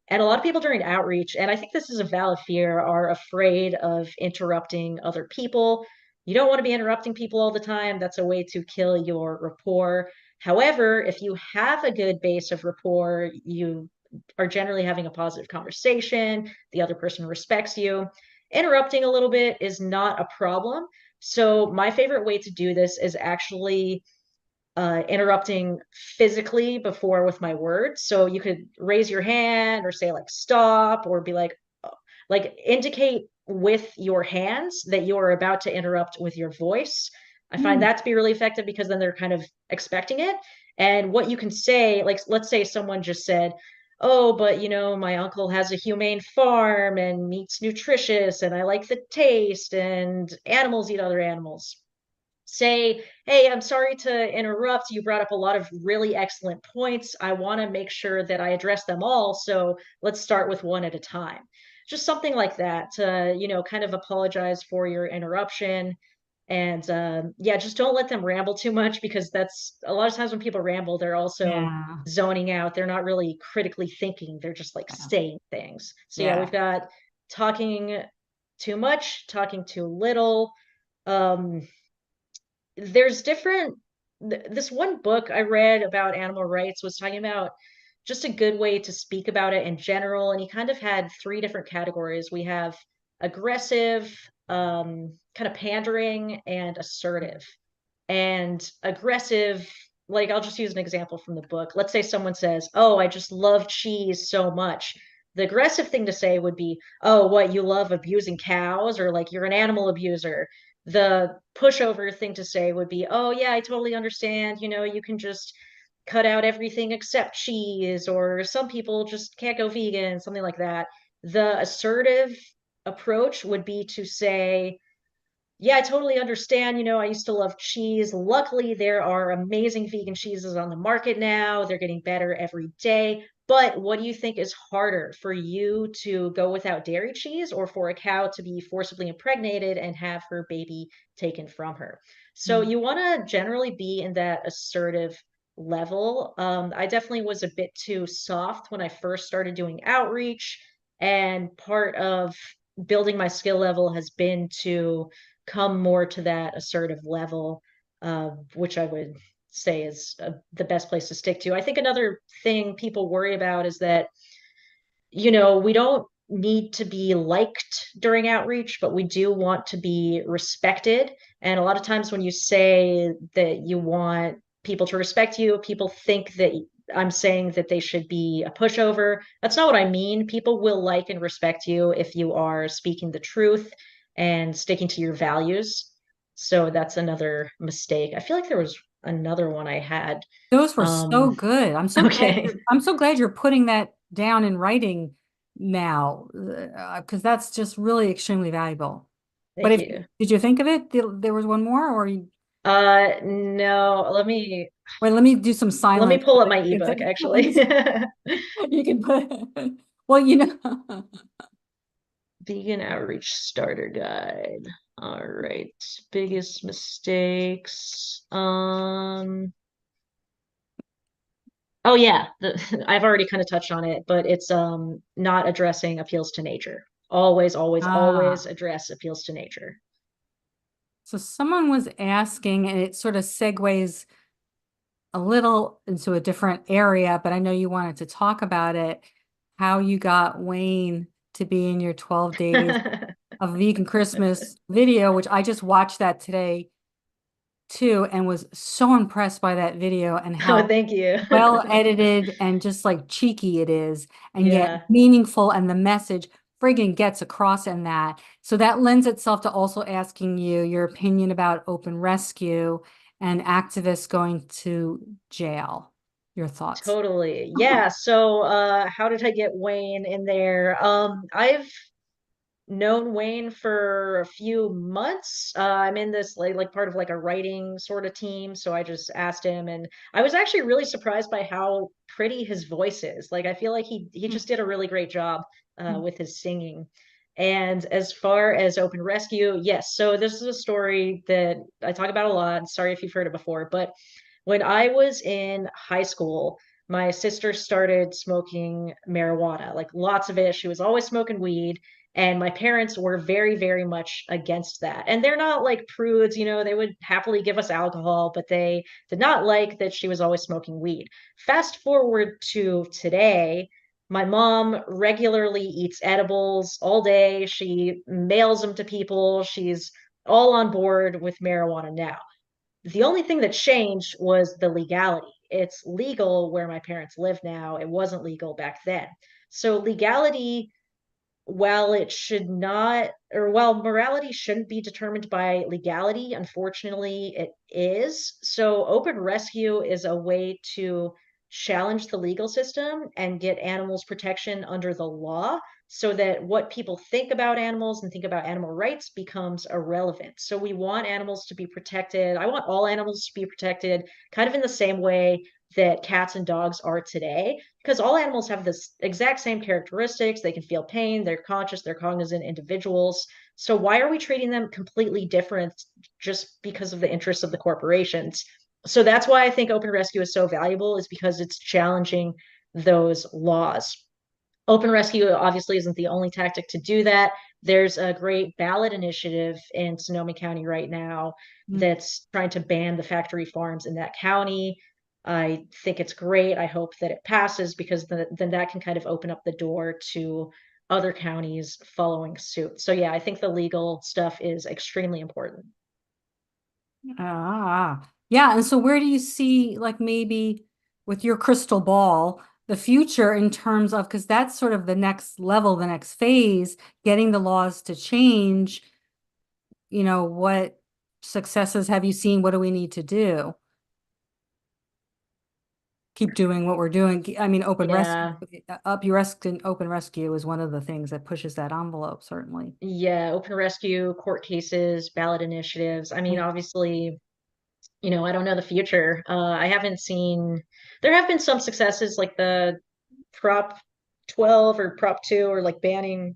And a lot of people during outreach, and I think this is a valid fear, are afraid of interrupting other people. You don't want to be interrupting people all the time. That's a way to kill your rapport. However, if you have a good base of rapport, you are generally having a positive conversation, the other person respects you. Interrupting a little bit is not a problem. So my favorite way to do this is actually interrupting physically before with my words. So you could raise your hand or say like stop or be like indicate with your hands that you are about to interrupt with your voice. I find Hmm. that to be really effective because then they're kind of expecting it. And what you can say, like let's say someone just said, "Oh, but my uncle has a humane farm and meat's nutritious and I like the taste and animals eat other animals." Say, "Hey, I'm sorry to interrupt. You brought up a lot of really excellent points. I want to make sure that I address them all. So let's start with one at a time." Just something like that to, kind of apologize for your interruption. And yeah, just don't let them ramble too much because that's a lot of times when people ramble, they're also Yeah. zoning out. They're not really critically thinking. They're just like Yeah. saying things. So yeah, we've Yeah. got talking too much, talking too little. Um, there's different this one book I read about animal rights was talking about just a good way to speak about it in general, and he kind of had three different categories. We have aggressive, kind of pandering, and assertive. And aggressive, like I'll just use an example from the book. Let's say someone says, "Oh, I just love cheese so much." The aggressive thing to say would be, "Oh, what, you love abusing cows?" Or like, "You're an animal abuser." The pushover thing to say would be, "Oh, yeah, I totally understand. You can just cut out everything except cheese," or "Some people just can't go vegan," something like that. The assertive approach would be to say, "Yeah, I totally understand. I used to love cheese. Luckily, there are amazing vegan cheeses on the market now. They're getting better every day. But what do you think is harder, for you to go without dairy cheese or for a cow to be forcibly impregnated and have her baby taken from her?" So Mm. you want to generally be in that assertive level. I definitely was a bit too soft when I first started doing outreach. And part of building my skill level has been to come more to that assertive level, which I would say is the best place to stick to. I think another thing people worry about is that, we don't need to be liked during outreach, but we do want to be respected. And a lot of times when you say that you want people to respect you. People think that I'm saying that they should be a pushover. That's not what I mean. People will like and respect you if you are speaking the truth and sticking to your values. So that's another mistake. I feel like there was another one I had. Those were so Um, good. okay. I'm so glad you're putting that down in writing now, because that's just really extremely valuable. But Thank if you. did you think of it? There was one more, or No, wait, let me do some let me silence. pull up my ebook actually. You can put, well, Vegan Outreach Starter Guide. All right. Biggest mistakes. Oh yeah, I've already kind of touched on it, but it's not addressing appeals to nature. Always, always, always ah, address appeals to nature. so someone was asking, and it sort of segues a little into a different area, but I know you wanted to talk about it, how you got Wayne to be in your 12 days of vegan Christmas video, which I just watched that today too, and was so impressed by that video and Oh, how thank you. well edited and just like cheeky it is, and yet Yeah, meaningful, and the message friggin' gets across in that. So that lends itself to also asking you your opinion about open rescue and activists going to jail. Your thoughts? totally. Yeah, so how did I get Wayne in there? I've known Wayne for a few months. I'm in this like part of like a writing sort of team, so I just asked him, and I was actually really surprised by how pretty his voice is. Like I feel like he just did a really great job with his singing. And as far as Open Rescue, yes. So this is a story that I talk about a lot. Sorry if you've heard it before, but when I was in high school, my sister started smoking marijuana, like lots of it. She was always smoking weed. And my parents were very, very much against that. And they're not like prudes, they would happily give us alcohol, but they did not like that she was always smoking weed. Fast forward to today, my mom regularly eats edibles all day. She mails them to people. She's all on board with marijuana now. The only thing that changed was the legality. It's legal where my parents live now. It wasn't legal back then. So legality, while it should not, or while morality shouldn't be determined by legality, unfortunately it is. So open rescue is a way to challenge the legal system and get animals protection under the law so that what people think about animals and think about animal rights becomes irrelevant. So we want animals to be protected. I want all animals to be protected kind of in the same way that cats and dogs are today, because all animals have this exact same characteristics. They can feel pain, they're conscious, they're cognizant individuals. So why are we treating them completely different just because of the interests of the corporations? So that's why I think open rescue is so valuable, is because it's challenging those laws. Open rescue obviously isn't the only tactic to do that. There's a great ballot initiative in Sonoma County right now that's trying to ban the factory farms in that county. I think it's great. I hope that it passes because then that can kind of open up the door to other counties following suit. So yeah, I think the legal stuff is extremely important. Yeah. And so where do you see, like, maybe with your crystal ball, the future in terms of, because that's sort of the next level, the next phase, getting the laws to change, what successes have you seen? What do we need to do? Keep doing what we're doing. I mean, open rescue, Yeah. up your rescue and open rescue is one of the things that pushes that envelope, certainly. Yeah, open rescue, court cases, ballot initiatives. I mean, obviously, I don't know the future. I haven't seen, there have been some successes like the Prop 12 or Prop 2 or like banning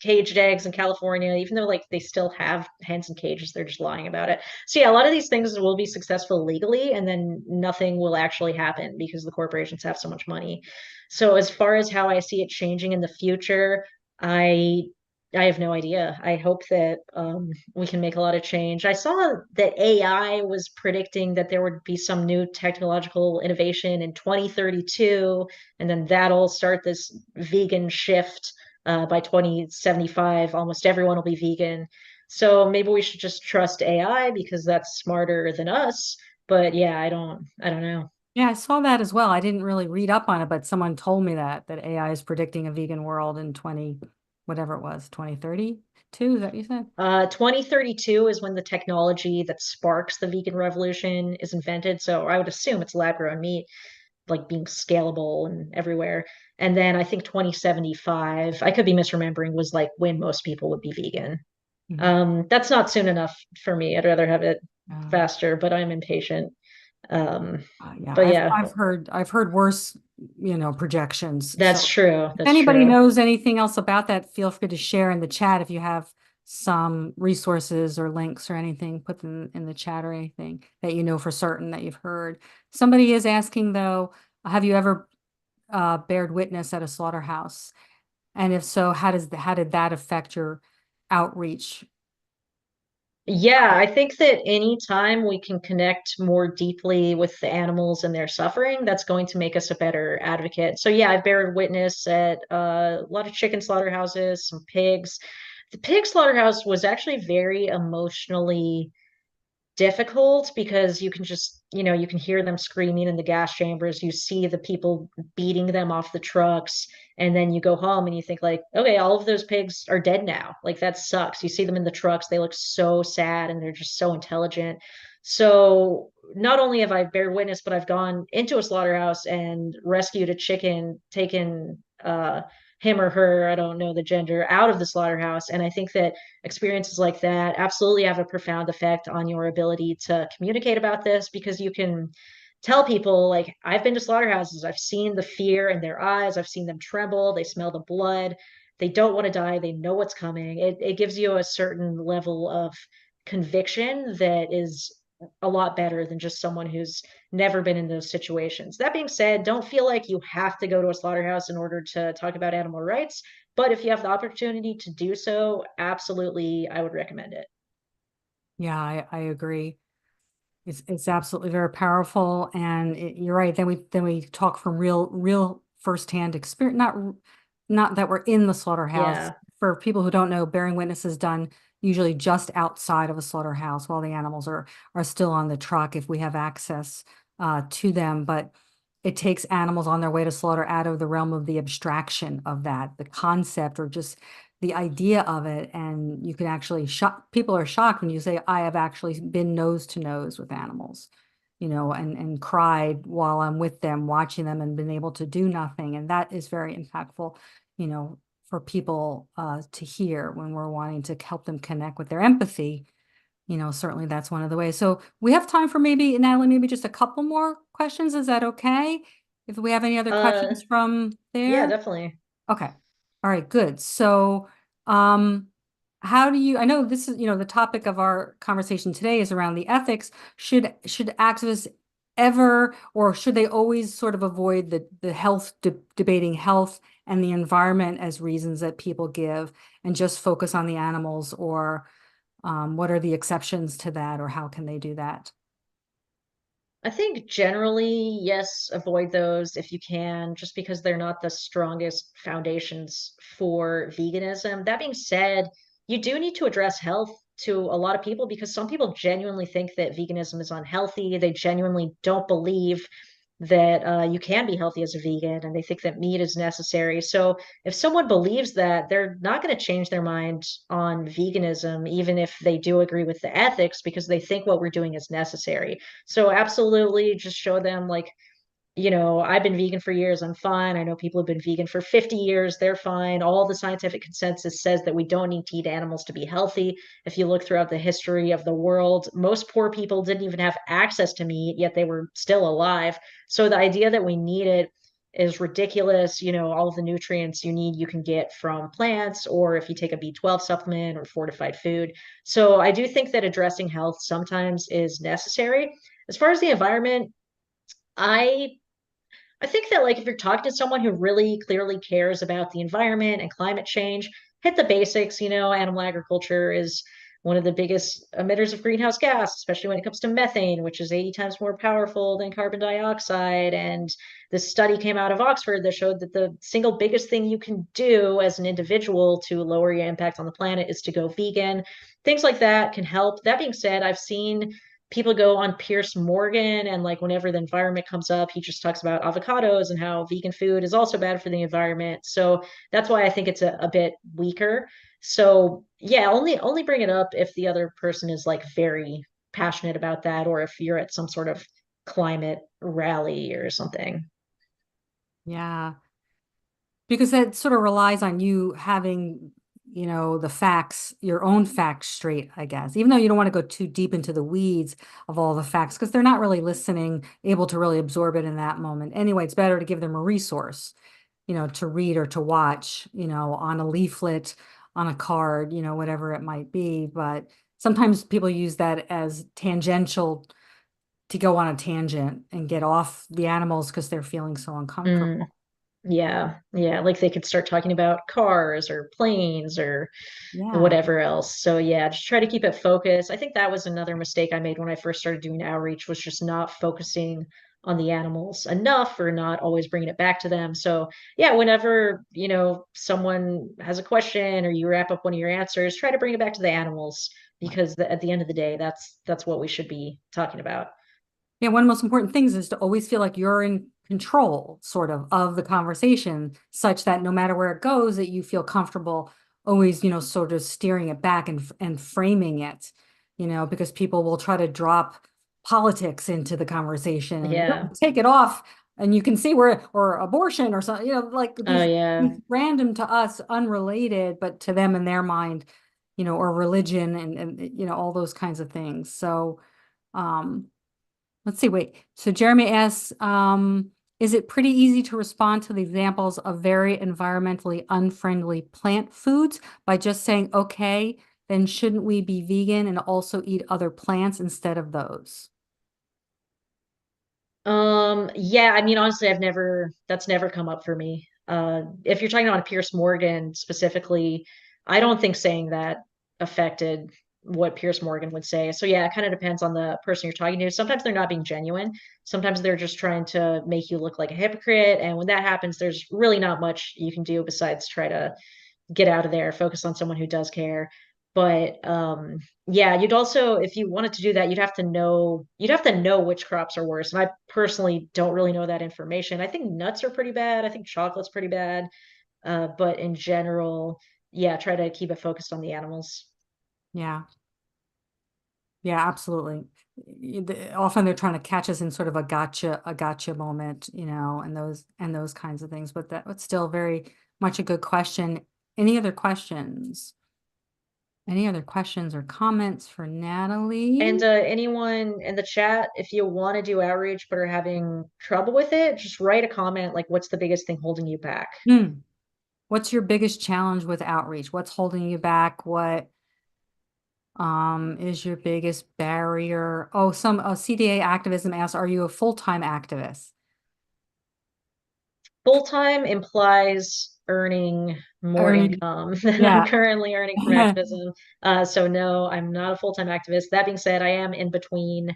caged eggs in California, even though like they still have hens in cages, they're just lying about it. So yeah, a lot of these things will be successful legally, and then nothing will actually happen because the corporations have so much money. So as far as how I see it changing in the future, I I have no idea. I hope that we can make a lot of change. I saw that AI was predicting that there would be some new technological innovation in 2032, and then that'll start this vegan shift by 2075, almost everyone will be vegan. So maybe we should just trust AI because that's smarter than us. But yeah, I don't know. Yeah, I saw that as well. I didn't really read up on it, but someone told me that AI is predicting a vegan world in 20, whatever it was, 2032. Is that what you said? 2032 is when the technology that sparks the vegan revolution is invented. So I would assume it's lab grown meat, like being scalable and everywhere. And then I think 2075, I could be misremembering, was like when most people would be vegan. Mhm. That's not soon enough for me. I'd rather have it Um, faster, but I'm impatient. Um, yeah, but yeah, I've heard worse, projections. that's So true. if That's anybody true. knows anything else about that, feel free to share in the chat if you have some resources or links or anything, put them in the chat or anything that you know for certain that you've heard. Somebody is asking though, have you ever bared witness at a slaughterhouse? And if so, how did that affect your outreach? Yeah, I think that anytime we can connect more deeply with the animals and their suffering, that's going to make us a better advocate. So yeah, I've bared witness at a lot of chicken slaughterhouses, some pigs. The pig slaughterhouse was actually very emotionally difficult because you can just, you can hear them screaming in the gas chambers. You see the people beating them off the trucks. And then you go home and you think like, okay, all of those pigs are dead now. Like that sucks. You see them in the trucks. They look so sad and they're just so intelligent. So not only have I bear witness, but I've gone into a slaughterhouse and rescued a chicken, taken him or her, I don't know the gender, out of the slaughterhouse. And I think that experiences like that absolutely have a profound effect on your ability to communicate about this because you can tell people like I've been to slaughterhouses, I've seen the fear in their eyes, I've seen them tremble, they smell the blood, they don't want to die, they know what's coming. It gives you a certain level of conviction that is a lot better than just someone who's never been in those situations. That being said, don't feel like you have to go to a slaughterhouse in order to talk about animal rights. But if you have the opportunity to do so, absolutely, I would recommend it. Yeah, I agree. It's absolutely very powerful, and you're right. Then we talk from real firsthand experience. Not that we're in the slaughterhouse. Yeah. For people who don't know, bearing witness is done usually just outside of a slaughterhouse while the animals are still on the truck if we have access to them. But it takes animals on their way to slaughter out of the realm of the abstraction of that, the concept, or just the idea of it. And you can actually shock people are shocked when you say, I have actually been nose to nose with animals, and cried while I'm with them, watching them and been able to do nothing. And that is very impactful, for people to hear when we're wanting to help them connect with their empathy. Certainly that's one of the ways. So we have time for maybe, Natalie, maybe just a couple more questions. Is that okay? If we have any other Uh, questions from yeah, there? definitely. Okay. All right, good. So, um, how do you, I know this is, the topic of our conversation today is around the ethics. Should activists ever, or should they always sort of avoid the debating health and the environment as reasons that people give and just focus on the animals, or what are the exceptions to that, or how can they do that? I think generally, yes, avoid those if you can, just because they're not the strongest foundations for veganism. That being said, you do need to address health to a lot of people because some people genuinely think that veganism is unhealthy. They genuinely don't believe that you can be healthy as a vegan and they think that meat is necessary. So if someone believes that, they're not going to change their mind on veganism, even if they do agree with the ethics, because they think what we're doing is necessary. So absolutely just show them like, I've been vegan for years. I'm fine. I know people have been vegan for 50 years. They're fine. All the scientific consensus says that we don't need to eat animals to be healthy. If you look throughout the history of the world, most poor people didn't even have access to meat, yet they were still alive. So the idea that we need it is ridiculous. All of the nutrients you need, you can get from plants, or if you take a B12 supplement or fortified food. So I do think that addressing health sometimes is necessary. As far as the environment, I I think that like if you're talking to someone who really clearly cares about the environment and climate change, hit the basics, animal agriculture is one of the biggest emitters of greenhouse gas, especially when it comes to methane, which is 80 times more powerful than carbon dioxide. And this study came out of Oxford that showed that the single biggest thing you can do as an individual to lower your impact on the planet is to go vegan. Things like that can help. That being said, I've seen people go on Pierce Morgan, and like whenever the environment comes up, he just talks about avocados and how vegan food is also bad for the environment. So that's why I think it's a bit weaker. So yeah, only bring it up if the other person is like very passionate about that, or if you're at some sort of climate rally or something. Yeah. Because that sort of relies on you having, the facts, your own facts straight, I guess, even though you don't want to go too deep into the weeds of all the facts, because they're not really listening, able to really absorb it in that moment. Anyway, it's better to give them a resource, to read or to watch, on a leaflet, on a card, whatever it might be. But sometimes people use that as tangential to go on a tangent and get off the animals because they're feeling so Mm, uncomfortable. yeah, yeah, like they could start talking about cars or planes or Yeah. whatever else. So yeah, just try to keep it focused. I think that was another mistake I made when I first started doing outreach, was just not focusing on the animals enough, or not always bringing it back to them. So yeah, whenever, someone has a question or you wrap up one of your answers, try to bring it back to the animals, because at the end of the day, that's what we should be talking about. Yeah, one of the most important things is to always feel like you're in control, sort of the conversation, such that no matter where it goes, that you feel comfortable always, sort of steering it back and framing it, because people will try to drop politics into the conversation and Yeah. take it off, and you can see where, or abortion or something, like Oh these yeah. random to us, unrelated, but to them in their mind, or religion and all those kinds of things. So, um, let's see, wait. So Jeremy asks, is it pretty easy to respond to the examples of very environmentally unfriendly plant foods by just saying, okay, then shouldn't we be vegan and also eat other plants instead of those? Yeah, I mean, honestly, that's never come up for me. If you're talking about Pierce Morgan specifically, I don't think saying that affected what Pierce Morgan would say. So yeah, it kind of depends on the person you're talking to. Sometimes they're not being genuine. Sometimes they're just trying to make you look like a hypocrite. And when that happens, there's really not much you can do besides try to get out of there, focus on someone who does care. But yeah, you'd also, if you wanted to do that, you'd have to know which crops are worse. And I personally don't really know that information. I think nuts are pretty bad. I think chocolate's pretty bad. But in general, yeah, try to keep it focused on the animals. Yeah, yeah, absolutely. Often they're trying to catch us in sort of a gotcha moment, and those kinds of things. But that's still very much a good question. Any other questions? Any other questions or comments for And Natalie? anyone in the chat, if you want to do outreach but are having trouble with it, just write a comment like, what's the biggest thing holding you back? Hmm. What's your biggest challenge with outreach? What's holding you back? What is your biggest barrier? Oh, some CDA activism asks, are you a full-time activist? Full-time implies earning more Earning, income than I'm yeah. currently earning from activism. So no, I'm not a full-time activist. That being said, I am in between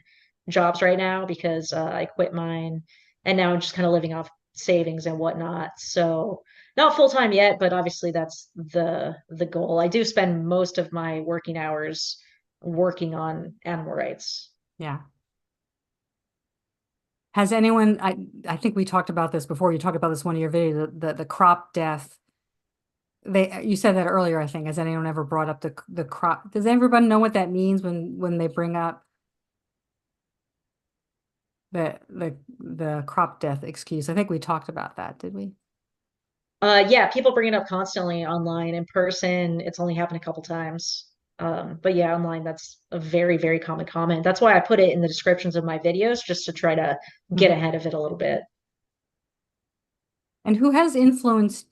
jobs right now because I quit mine, and now I'm just kind of living off savings and whatnot. So not full-time yet, but obviously that's the goal. I do spend most of my working hours working on animal rights. Yeah. Has anyone, I think we talked about this before, you talked about this one of your videos, the crop death. You said that earlier, I think. Has anyone ever brought up the crop? Does everybody know what that means when they bring up the crop death excuse? I think we talked about that, did we? Yeah, people bring it up constantly online. In person, it's only happened a couple times. But yeah, online, that's a very, very common comment. That's why I put it in the descriptions of my videos, just to try to get Mhm. ahead of it a little bit. And who has influenced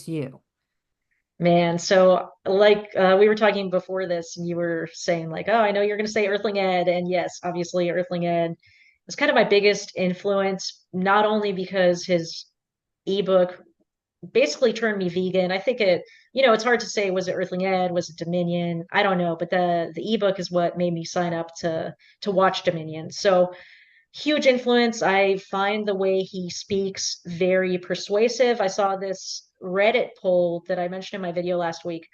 you? Man, so like we were talking before this, and you were saying like, oh, I know you're going to say Earthling Ed, and yes, obviously Earthling Ed was kind of my biggest influence, not only because his ebook basically turned me vegan. I think it's hard to say, was it Earthling Ed, was it Dominion? I don't know, but the ebook is what made me sign up to watch Dominion. So huge influence. I find the way he speaks very persuasive. I saw this Reddit poll that I mentioned in my video last week,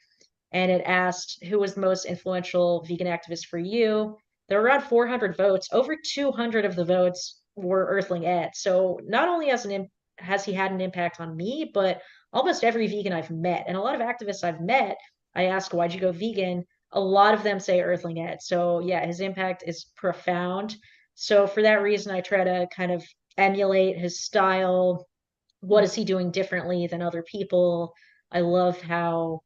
and it asked who was the most influential vegan activist for you. there were around 400 votes. Over 200 of the votes were Earthling Ed. So not only has he had an impact on me, but almost every vegan I've met and a lot of activists I've met, I ask, why'd you go vegan? A lot of them say Earthling Ed. So yeah, his impact is profound. So for that reason, I try to kind of emulate his style. What is he doing differently than other people? I love how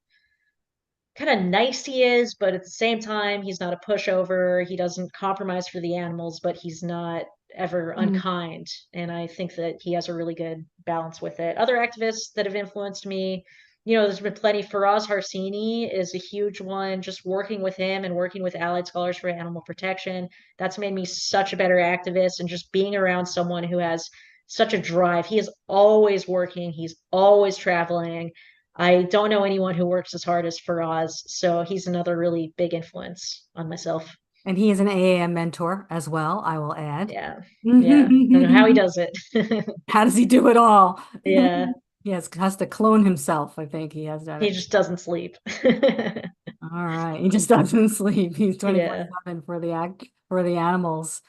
kind of nice he is, but at the same time, he's not a pushover. He doesn't compromise for the animals, but he's not ever Mm. unkind. And I think that he has a really good balance with it. Other activists that have influenced me, there's been plenty. Faraz Harsini is a huge one. Just working with him and working with Allied Scholars for Animal Protection, that's made me such a better activist. And just being around someone who has such a drive. He is always working, he's always traveling. I don't know anyone who works as hard as Faraz, so he's another really big influence on myself. And he is an AAM mentor as well, I will add. Yeah. Yeah. I don't know how he does it. How does he do it all? Yeah. He has to clone himself. I think he has done He it. just doesn't sleep. All right. He just doesn't sleep. He's Yeah. 24/7 for the animals.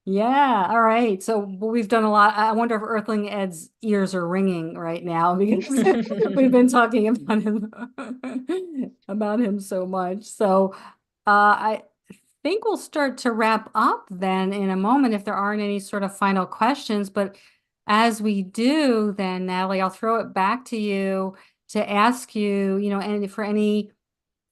Yeah. All right. So we've done a lot. I wonder if Earthling Ed's ears are ringing right now because we've been talking about him so much. So I think we'll start to wrap up then in a moment if there aren't any sort of final questions. But as we do, then Natalie, I'll throw it back to you to ask you, and for any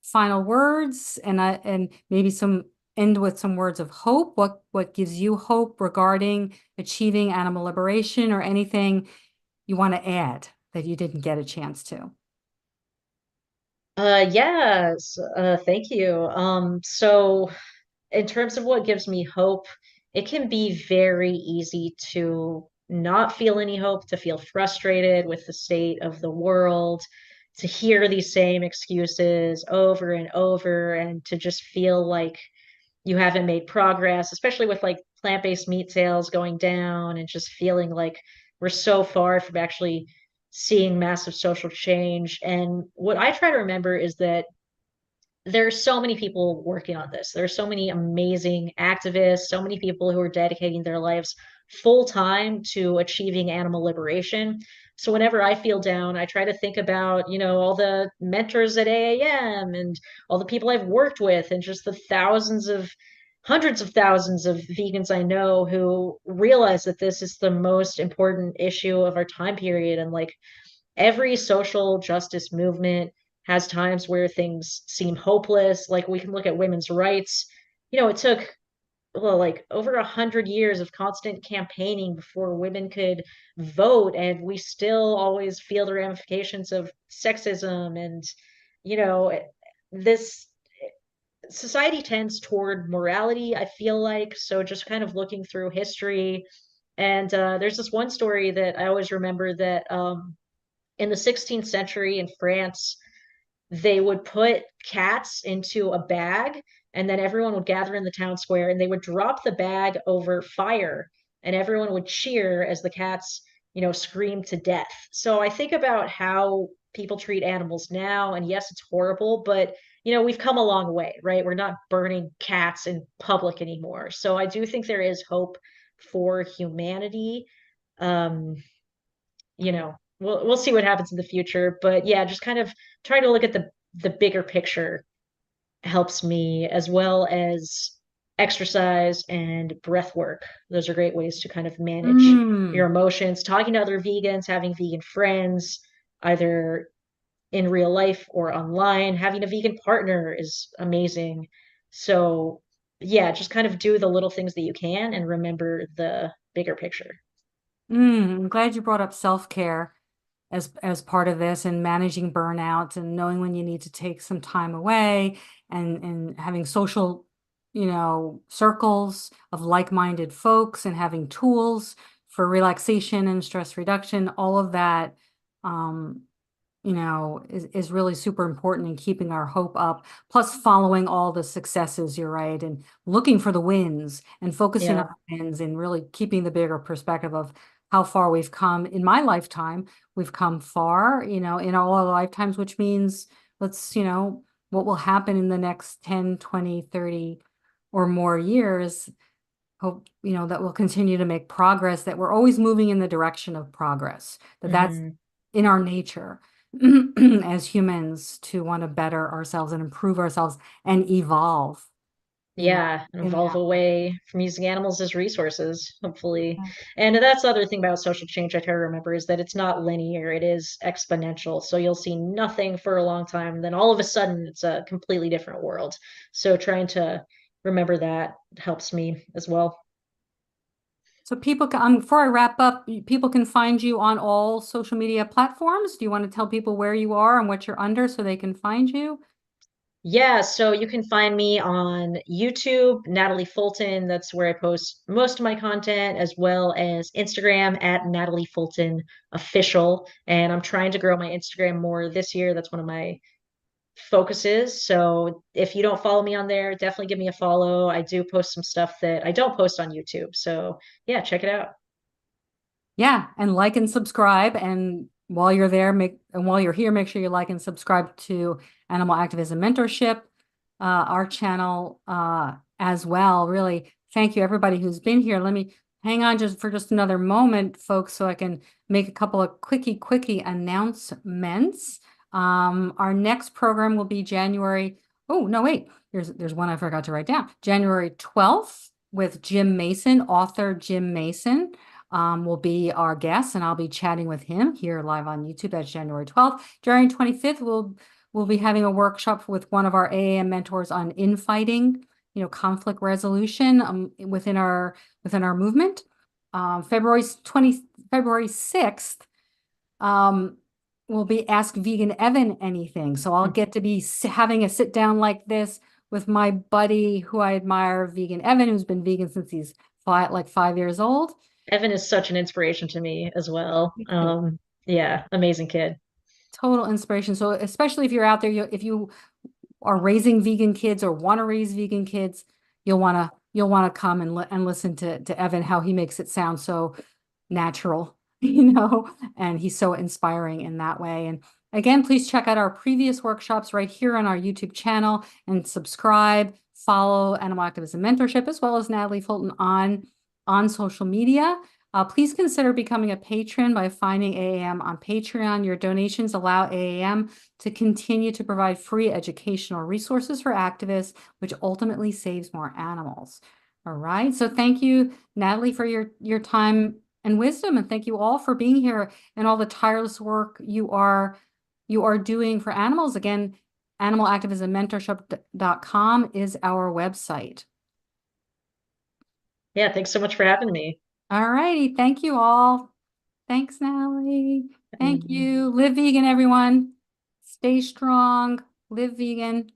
final words and maybe some end with some words of hope. What gives you hope regarding achieving animal liberation or anything you want to add that you didn't get a chance to? Yes, thank you. So in terms of what gives me hope, it can be very easy to not feel any hope, to feel frustrated with the state of the world, to hear these same excuses over and over, and to just feel like you haven't made progress, especially with like plant-based meat sales going down and just feeling like we're so far from actually seeing massive social change. And what I try to remember is that there's so many people working on this. There's so many amazing activists, so many people who are dedicating their lives full time to achieving animal liberation. So whenever I feel down, I try to think about, all the mentors at AAM and all the people I've worked with and just the hundreds of thousands of vegans I know who realize that this is the most important issue of our time period. And like every social justice movement has times where things seem hopeless. Like we can look at women's rights. It took like over 100 years of constant campaigning before women could vote, and we still always feel the ramifications of sexism. And you know, this society tends toward morality, I feel like. So just kind of looking through history, and there's this one story that I always remember that in the 16th century in France, they would put cats into a bag and then everyone would gather in the town square and they would drop the bag over fire and everyone would cheer as the cats, screamed to death. So I think about how people treat animals now, and yes, it's horrible, but we've come a long way, right? We're not burning cats in public anymore. So I do think there is hope for humanity. Um, we'll see what happens in the future, but yeah, just kind of trying to look at the bigger picture helps me, as well as exercise and breath work. Those are great ways to kind of manage your Mm. emotions. Talking to other vegans, having vegan friends, either in real life or online, having a vegan partner is amazing. So yeah, just kind of do the little things that you can and remember the bigger picture. I'm glad you brought up self-care as part of this and managing burnout and knowing when you need to take some time away and having social, circles of like-minded folks and having tools for relaxation and stress reduction. All of that, um, is really super important in keeping our hope up, plus following all the successes, you're right, and looking for the wins and focusing on Yeah. the wins and really keeping the bigger perspective of how far we've come. In my lifetime, we've come far, in all our lifetimes, which means let's, what will happen in the next 10, 20, 30 or more years, hope, that we'll continue to make progress, that we're always moving in the direction of progress, that's Hmm. in our nature as humans to want to better ourselves and improve ourselves and evolve, Yeah, and in evolve that away from using animals as resources, hopefully. way. And that's the other thing about social change I try to remember is that it's not linear, it is exponential. So you'll see nothing for a long time, then all of a sudden it's a completely different world. So trying to remember that helps me as well. So people can, before I wrap up, people can find you on all social media platforms. Do you want to tell people where you are and what you're under so they can find you? Yeah, so you can find me on YouTube, Natalie Fulton. That's where I post most of my content, as well as Instagram at Natalie Fulton Official. And I'm trying to grow my Instagram more this year. That's one of my focuses. So if you don't follow me on there, definitely give me a follow. I do post some stuff that I don't post on YouTube. So yeah, check it out. Yeah, and like and subscribe. And while you're here, make sure you like and subscribe to Animal Activism Mentorship, our channel as well. Really, thank you everybody who's been here. Let me hang on just another moment, folks, so I can make a couple of quickie announcements. Our next program will be January. Oh, no, wait. There's one I forgot to write down. January 12th with Jim Mason, author Jim Mason. Will be our guest, and I'll be chatting with him here live on YouTube. That's January 12th. January 25th, we'll be having a workshop with one of our AAM mentors on infighting, conflict resolution within our movement. February 6th, will be Ask Vegan Evan Anything. So I'll get to be having a sit down like this with my buddy who I admire, Vegan Evan, who's been vegan since he's 5 years old. Evan is such an inspiration to me as well. Yeah, amazing kid. Total inspiration. So especially if you're out there, if you are raising vegan kids or want to raise vegan kids, you'll want to come and listen to Evan, how he makes it sound so natural, and he's so inspiring in that way. And again, please check out our previous workshops right here on our YouTube channel and subscribe, follow Animal Activism Mentorship, as well as Natalie Fulton on social media. Please consider becoming a patron by finding AAM on Patreon. Your donations allow AAM to continue to provide free educational resources for activists, which ultimately saves more animals. All right. So thank you, Natalie, for your time and wisdom. And thank you all for being here and all the tireless work you are doing for animals. Again, animalactivismmentorship.com is our website. Yeah, thanks so much for having me. All righty. Thank you all. Thanks, Natalie. Thank Um, you. Live vegan, everyone. Stay strong. Live vegan.